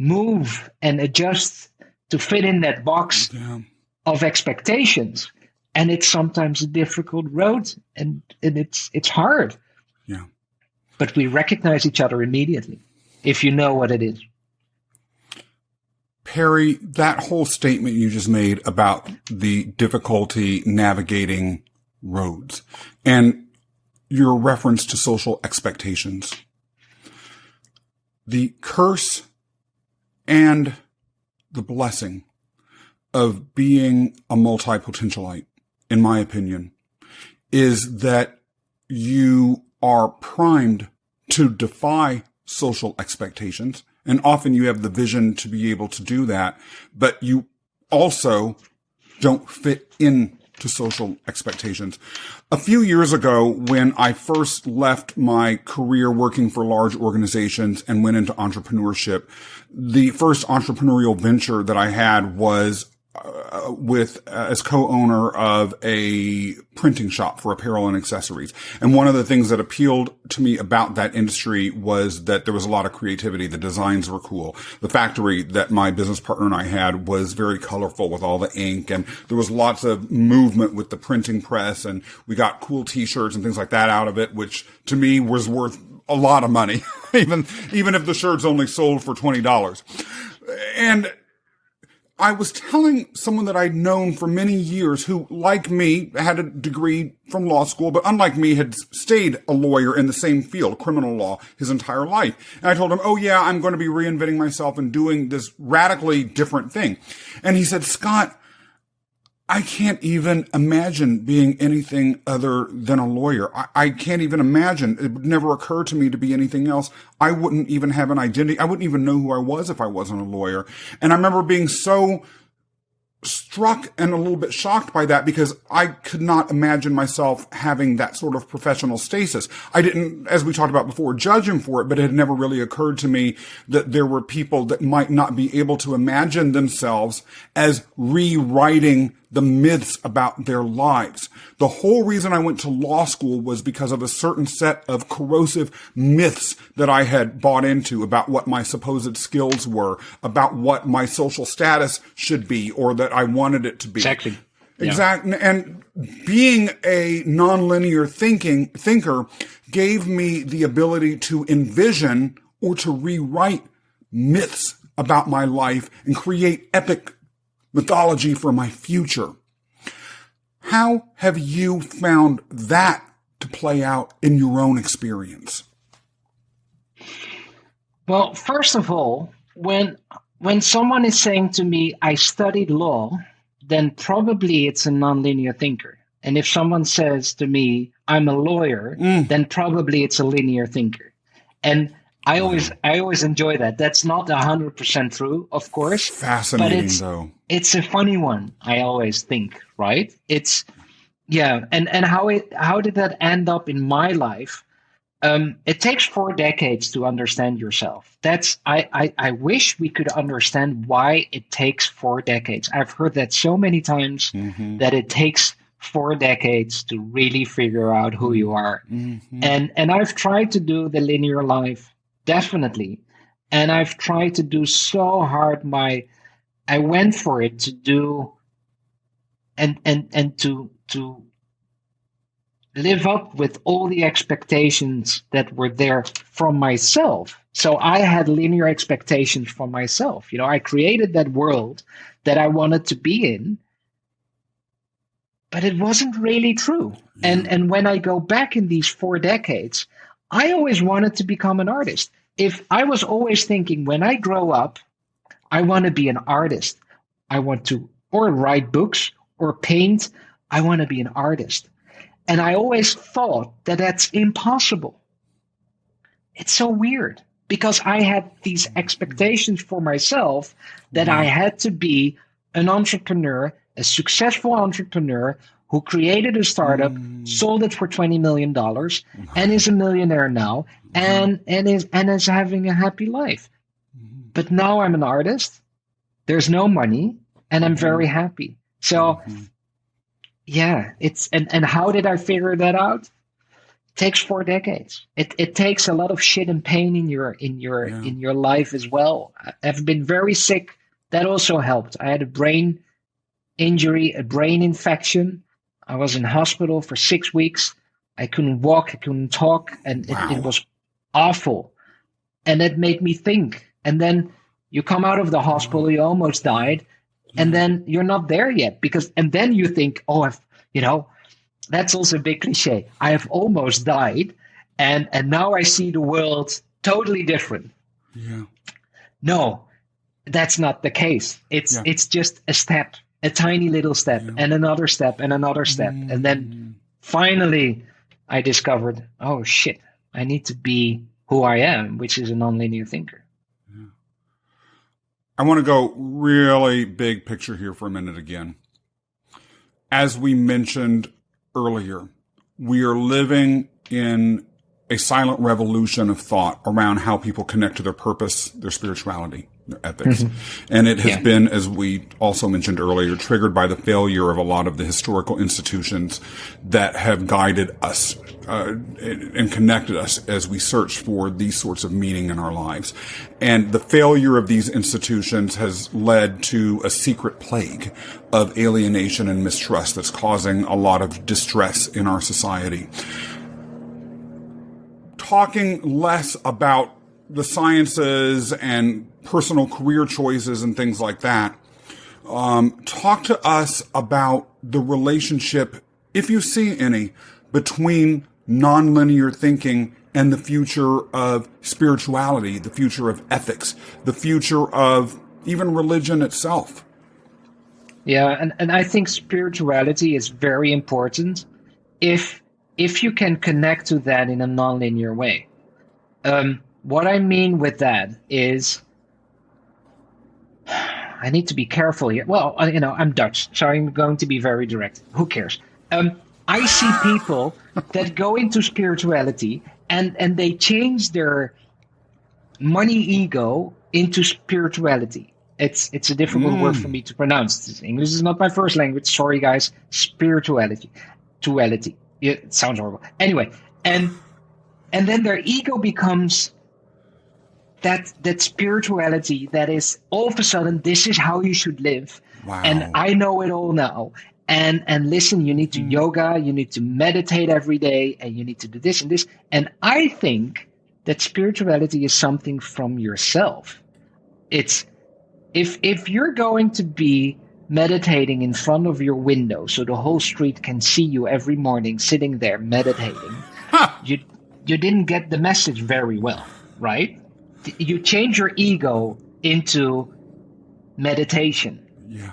move and adjust to fit in that box of expectations. and it's sometimes a difficult road, and it's hard. Yeah. But we recognize each other immediately if you know what it is. Perry, that whole statement you just made about the difficulty navigating roads and your reference to social expectations, the curse and the blessing of being a multi-potentialite, in my opinion, is that you are primed to defy social expectations. And often you have the vision to be able to do that, but you also don't fit into social expectations. A few years ago, when I first left my career working for large organizations and went into entrepreneurship, the first entrepreneurial venture that I had was as co-owner of a printing shop for apparel and accessories. And one of the things that appealed to me about that industry was that there was a lot of creativity. The designs were cool. The factory that my business partner and I had was very colorful with all the ink, and there was lots of movement with the printing press, and we got cool t-shirts and things like that out of it, which to me was worth a lot of money, even if the shirts only sold for $20. And I was telling someone that I'd known for many years who, like me, had a degree from law school, but unlike me, had stayed a lawyer in the same field, criminal law, his entire life. And I told him, oh yeah, I'm going to be reinventing myself and doing this radically different thing. And he said, Scott, I can't even imagine being anything other than a lawyer. I can't even imagine. It would never occur to me to be anything else. I wouldn't even have an identity. I wouldn't even know who I was if I wasn't a lawyer. And I remember being so struck and a little bit shocked by that, because I could not imagine myself having that sort of professional status. I didn't, as we talked about before, judge him for it, but it had never really occurred to me that there were people that might not be able to imagine themselves as rewriting the myths about their lives. The whole reason I went to law school was because of a certain set of corrosive myths that I had bought into about what my supposed skills were, about what my social status should be, or that I wanted it to be. Exactly. Exactly. Yeah. And being a nonlinear thinker gave me the ability to envision or to rewrite myths about my life and create epic mythology for my future. How have you found that to play out in your own experience? Well, first of all, when someone is saying to me, I studied law, then probably it's a nonlinear thinker. And if someone says to me, I'm a lawyer, then probably it's a linear thinker. And I always enjoy that. That's not 100% true, of course. Fascinating, though. It's a funny one, I always think, right? It's, yeah. And how did that end up in my life? It takes 4 decades to understand yourself. I wish we could understand why it takes 4 decades. I've heard that so many times, that it takes 4 decades to really figure out who you are. And I've tried to do the linear life, definitely. And I've tried to do so hard. I went for it to do and to live up with all the expectations that were there from myself. So I had linear expectations from myself. You know, I created that world that I wanted to be in, but it wasn't really true. And when I go back in these 4 decades, I always wanted to become an artist. If I was always thinking, when I grow up, I want to be an artist. I want to or write books or paint. I want to be an artist. And I always thought that that's impossible. It's so weird, because I had these expectations for myself that I had to be an entrepreneur, a successful entrepreneur who created a startup, sold it for $20 million, and is a millionaire now, and is having a happy life. But now I'm an artist. There's no money, and I'm very happy. So, yeah, it's and how did I figure that out? It takes 4 decades. It takes a lot of shit and pain in your life as well. I've been very sick. That also helped. I had a brain injury, a brain infection. I was in hospital for 6 weeks. I couldn't walk, I couldn't talk, and it was awful. And it made me think. And then you come out of the hospital, you almost died, and then you're not there yet and then you think, that's also a big cliche. I have almost died, and now I see the world totally different. Yeah. No, that's not the case. It's just a step, a tiny little step, and another step, and another step. And then finally I discovered, oh shit, I need to be who I am, which is a nonlinear thinker. Yeah. I want to go really big picture here for a minute again. As we mentioned earlier, we are living in a silent revolution of thought around how people connect to their purpose, their spirituality, their ethics. And it has been, as we also mentioned earlier, triggered by the failure of a lot of the historical institutions that have guided us and connected us as we search for these sorts of meaning in our lives. And the failure of these institutions has led to a secret plague of alienation and mistrust that's causing a lot of distress in our society. Talking less about the sciences and personal career choices and things like that, talk to us about the relationship, if you see any, between nonlinear thinking and the future of spirituality, the future of ethics, the future of even religion itself. Yeah, and I think spirituality is very important if you can connect to that in a nonlinear way. What I mean with that is, I need to be careful here. Well, I'm Dutch, so I'm going to be very direct. Who cares? I see people that go into spirituality and they change their money ego into spirituality. It's a difficult word for me to pronounce. English is not my first language. Sorry, guys. Spirituality. It sounds horrible. Anyway, and then their ego becomes that spirituality that is all of a sudden, this is how you should live. Wow. And I know it all now. And listen, you need to yoga, you need to meditate every day, and you need to do this and this. And I think that spirituality is something from yourself. It's if you're going to be meditating in front of your window so the whole street can see you every morning sitting there meditating, you didn't get the message very well, right? You change your ego into meditation. Yeah.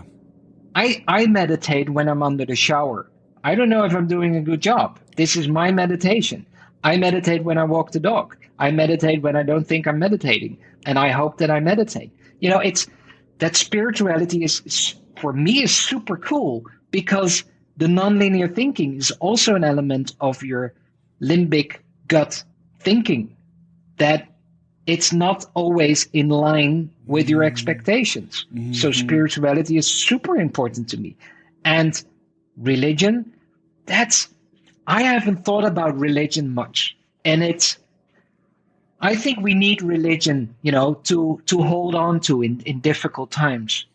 I meditate when I'm under the shower. I don't know if I'm doing a good job. This is my meditation. I meditate when I walk the dog. I meditate when I don't think I'm meditating. And I hope that I meditate. It's that spirituality is for me is super cool because the nonlinear thinking is also an element of your limbic gut thinking, that it's not always in line with your expectations. Mm-hmm. So spirituality is super important to me. And religion, I haven't thought about religion much. And I think we need religion, to hold on to in difficult times.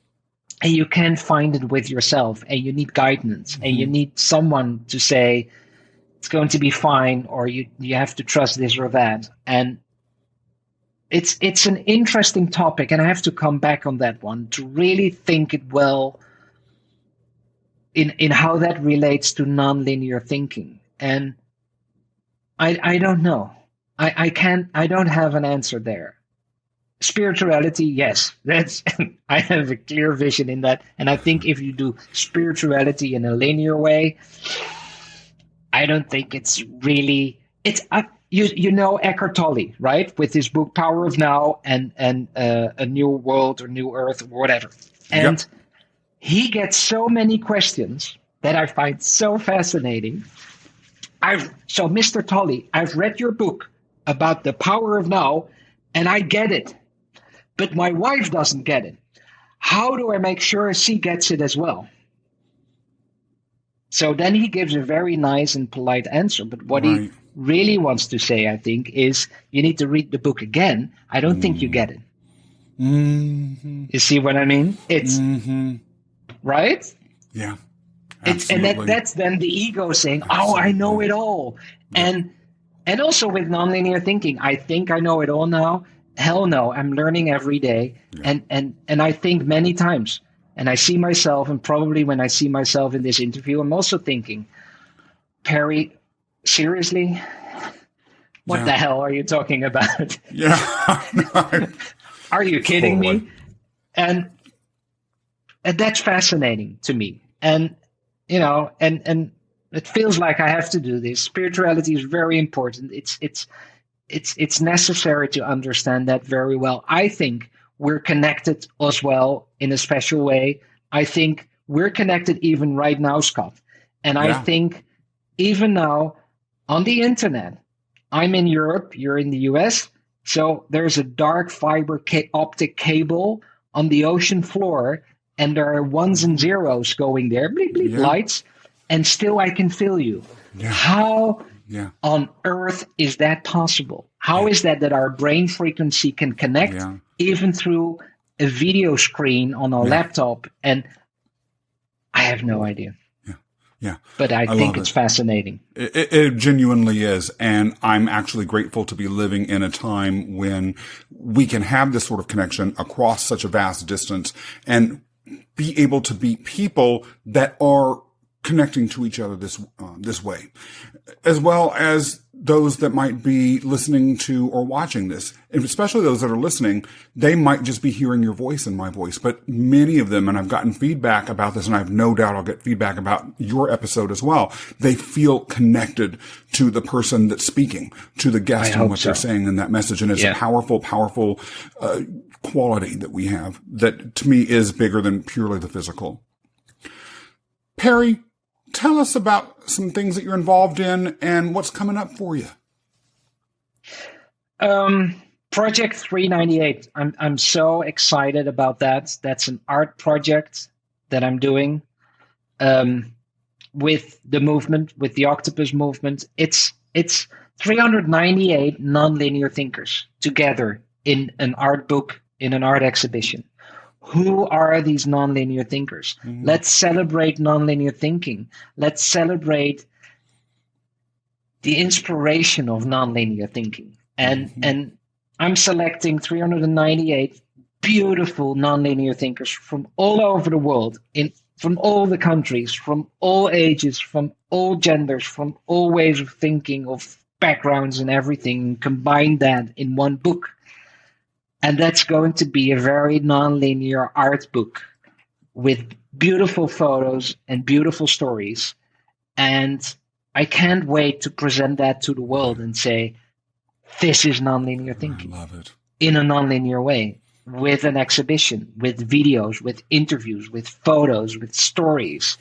And you can't find it with yourself, and you need guidance, and you need someone to say, it's going to be fine, or you have to trust this or that. And it's an interesting topic, and I have to come back on that one to really think it well in how that relates to nonlinear thinking. And I don't know. I don't have an answer there. Spirituality, yes, I have a clear vision in that. And I think if you do spirituality in a linear way, I don't think it's really, you know Eckhart Tolle, right? With his book, Power of Now and A New World or New Earth or whatever. And he gets so many questions that I find so fascinating. So Mr. Tolle, I've read your book about the power of now, and I get it. But my wife doesn't get it. How do I make sure she gets it as well? So then he gives a very nice and polite answer. But what he really wants to say, I think, is you need to read the book again. I don't think you get it. Mm-hmm. You see what I mean? It's right? Yeah. Absolutely. That's then the ego saying, "Oh, I know it all," and also with nonlinear thinking, I think I know it all now. Hell no, I'm learning every day, and I think many times, and I see myself, and probably when I see myself in this interview, I'm also thinking, Perry, seriously, what the hell are you talking about? Are you kidding me? And that's fascinating to me. And, you know, and it feels like I have to do this. Spirituality is very important. It's necessary to understand that very well. I think we're connected as well in a special way. I think we're connected even right now, Scott. And I think even now on the internet, I'm in Europe, you're in the US. So there's a dark fiber optic cable on the ocean floor, and there are ones and zeros going there, bleep, bleep, lights, and still I can feel you. How on earth is that possible? How is that our brain frequency can connect even through a video screen on a laptop? And I have no idea. Yeah. But I think it's fascinating. It genuinely is. And I'm actually grateful to be living in a time when we can have this sort of connection across such a vast distance and be able to be people that are connecting to each other this way, as well as those that might be listening to or watching this, and especially those that are listening, they might just be hearing your voice and my voice. But many of them, and I've gotten feedback about this, and I have no doubt I'll get feedback about your episode as well, they feel connected to the person that's speaking, to the guest and what they're saying in that message. And it's a powerful, powerful quality that we have that to me is bigger than purely the physical. Perry, tell us about some things that you're involved in and what's coming up for you. Project 398. I'm so excited about that. That's an art project that I'm doing with the movement, with the Octopus Movement. It's 398 nonlinear thinkers together in an art book, in an art exhibition. Who are these nonlinear thinkers? Let's celebrate nonlinear thinking. Let's celebrate the inspiration of nonlinear thinking. And I'm selecting 398 beautiful nonlinear thinkers from all over the world, from all the countries, from all ages, from all genders, from all ways of thinking, of backgrounds and everything, and combine that in one book. And that's going to be a very nonlinear art book with beautiful photos and beautiful stories. And I can't wait to present that to the world and say, this is nonlinear thinking. I love it. In a nonlinear way, with an exhibition, with videos, with interviews, with photos, with stories.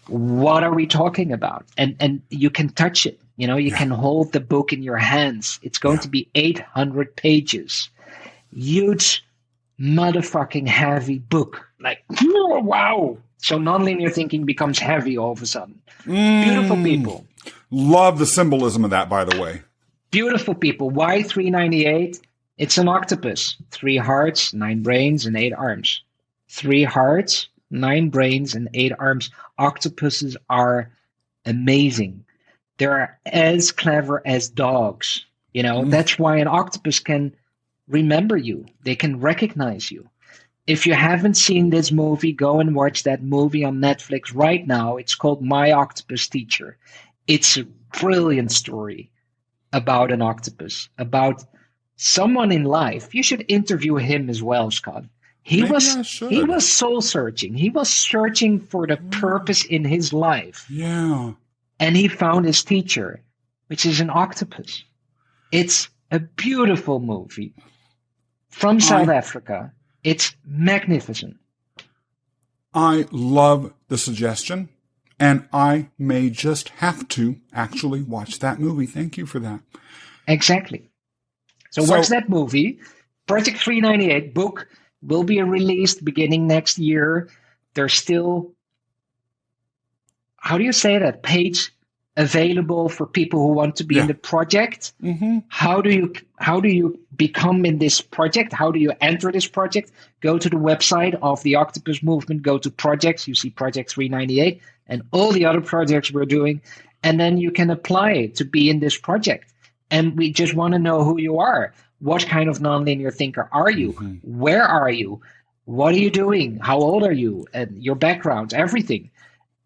What are we talking about? And you can touch it. You know, you can hold the book in your hands. It's going to be 800 pages. Huge motherfucking heavy book. Like, wow. So nonlinear thinking becomes heavy all of a sudden. Beautiful people. Love the symbolism of that, by the way. Beautiful people. Why 398? It's an octopus. 3 hearts, 9 brains, and 8 arms. 3 hearts, 9 brains, and 8 arms. Octopuses are amazing. They're as clever as dogs. You know, that's why an octopus can remember you. They can recognize you. If you haven't seen this movie, go and watch that movie on Netflix right now. It's called My Octopus Teacher. It's a brilliant story about an octopus, about someone in life. You should interview him as well, Scott. He was soul searching. He was searching for the purpose in his life. Yeah. And he found his teacher, which is an octopus. It's a beautiful movie. From South Africa. It's magnificent. I love the suggestion, and I may just have to actually watch that movie. Thank you for that. Exactly. So watch that movie. Project 398 book will be released beginning next year. There's still, how do you say that, page available for people who want to be in the project. How do you become in this project? How do you enter this project? Go to the website of the Octopus Movement, go to projects, you see Project 398, and all the other projects we're doing. And then you can apply it to be in this project. And we just want to know who you are. What kind of nonlinear thinker are you? Where are you? What are you doing? How old are you? And your background, everything.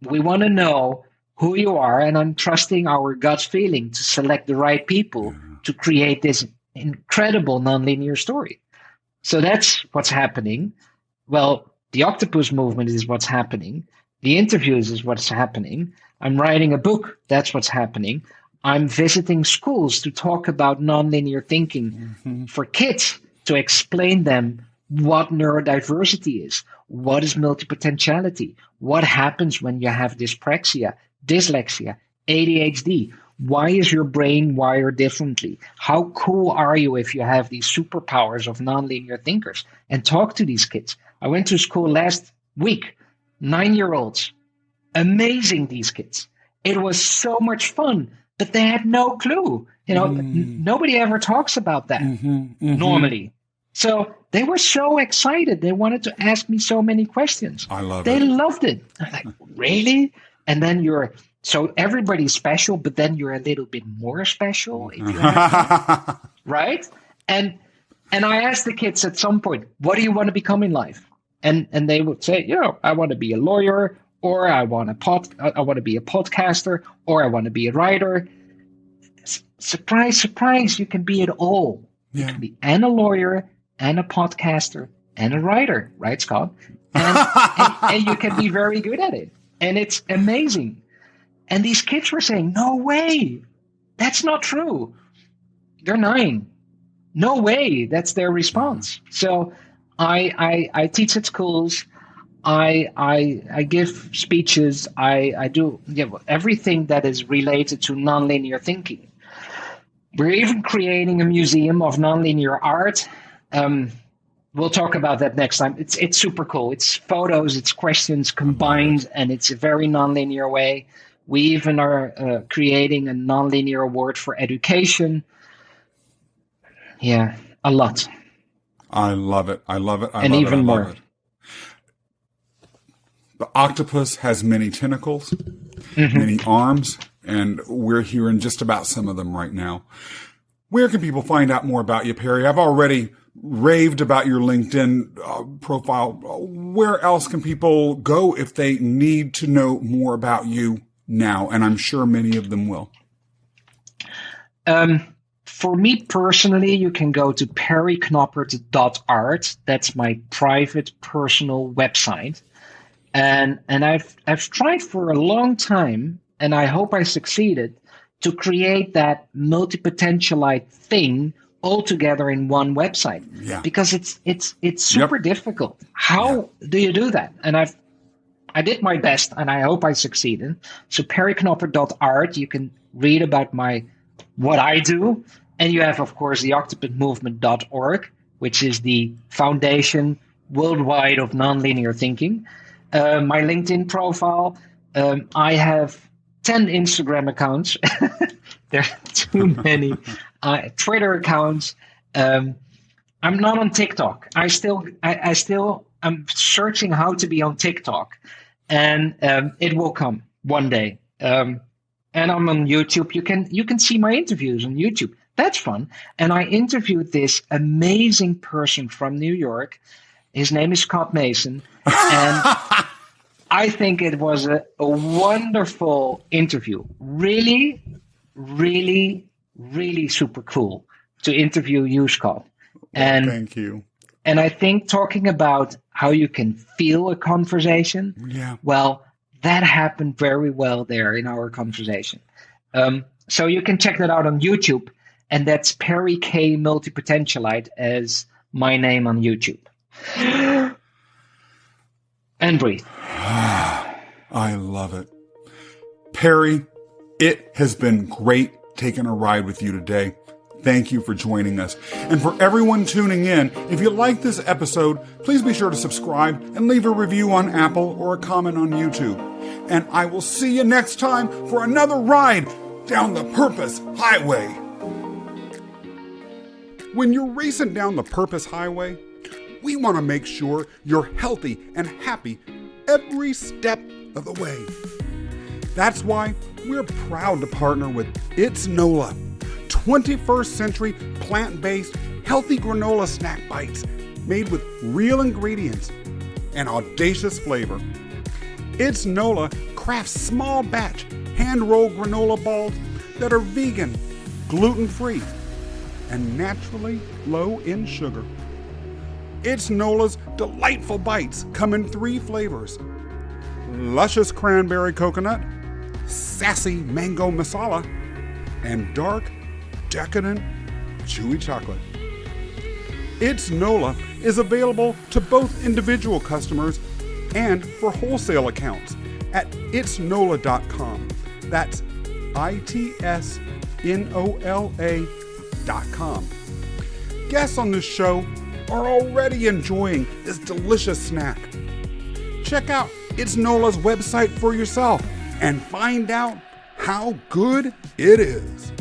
We want to know who you are, and I'm trusting our gut feeling to select the right people to create this incredible nonlinear story. So that's what's happening. Well, the Octopus Movement is what's happening. The interviews is what's happening. I'm writing a book. That's what's happening. I'm visiting schools to talk about nonlinear thinking for kids, to explain them what neurodiversity is, what is multipotentiality, what happens when you have dyspraxia, dyslexia, ADHD. Why is your brain wired differently? How cool are you if you have these superpowers of nonlinear thinkers? And talk to these kids. I went to school last week, 9-year-olds. Amazing, these kids. It was so much fun, but they had no clue. Nobody ever talks about that normally. So they were so excited. They wanted to ask me so many questions. They loved it. I'm like, really? And then so everybody's special, but then you're a little bit more special if you have right? And I asked the kids at some point, what do you want to become in life? And they would say, I want to be a lawyer, or I want to be a podcaster, or I want to be a writer. Surprise, surprise, you can be it all. You can be and a lawyer, and a podcaster, and a writer, right, Scott? And you can be very good at it. And it's amazing. And these kids were saying, no way, that's not true. They're 9. No way, that's their response. So I teach at schools. I give speeches. I do everything that is related to nonlinear thinking. We're even creating a museum of nonlinear art. We'll talk about that next time. It's super cool. It's photos, it's questions combined, and it's a very nonlinear way. We even are creating a nonlinear award for education. Yeah, a lot. I love it. I love it. And even more. The octopus has many tentacles, many arms, and we're hearing just about some of them right now. Where can people find out more about you, Perry? I've already raved about your LinkedIn profile. Where else can people go if they need to know more about you now? And I'm sure many of them will. For me personally, you can go to perryknoppert.art. That's my private personal website. And I've tried for a long time, and I hope I succeeded, to create that multi-potentialite thing all together in one website. Yeah. Because it's super difficult. How do you do that? And I did my best, and I hope I succeeded. So perryknoppert.art, you can read about what I do. And you have, of course, the octopusmovement.org, which is the foundation worldwide of nonlinear thinking. My LinkedIn profile, I have 10 Instagram accounts. There are too many. Twitter accounts. I'm not on TikTok. I'm searching how to be on TikTok, and it will come one day. And I'm on YouTube. You can see my interviews on YouTube. That's fun. And I interviewed this amazing person from New York. His name is Scott Mason. And I think it was a wonderful interview. Really, really, really super cool to interview you, Scott. And thank you. And I think talking about how you can feel a conversation, well, that happened very well there in our conversation. So you can check that out on YouTube. And that's Perry K. Multipotentialite as my name on YouTube. And breathe. I love it. Perry, it has been great taking a ride with you today. Thank you for joining us. And for everyone tuning in, if you like this episode, please be sure to subscribe and leave a review on Apple or a comment on YouTube. And I will see you next time for another ride down the Purpose Highway. When you're racing down the Purpose Highway, we want to make sure you're healthy and happy every step of the way. That's why we're proud to partner with It's NOLA, 21st century plant-based healthy granola snack bites made with real ingredients and audacious flavor. It's NOLA crafts small batch hand-rolled granola balls that are vegan, gluten-free, and naturally low in sugar. It's NOLA's delightful bites come in 3 flavors: luscious cranberry coconut, sassy mango masala, and dark, decadent, chewy chocolate. It's NOLA is available to both individual customers and for wholesale accounts at itsnola.com. That's ITSNOLA.com. Guests on this show are already enjoying this delicious snack. Check out It's NOLA's website for yourself and find out how good it is.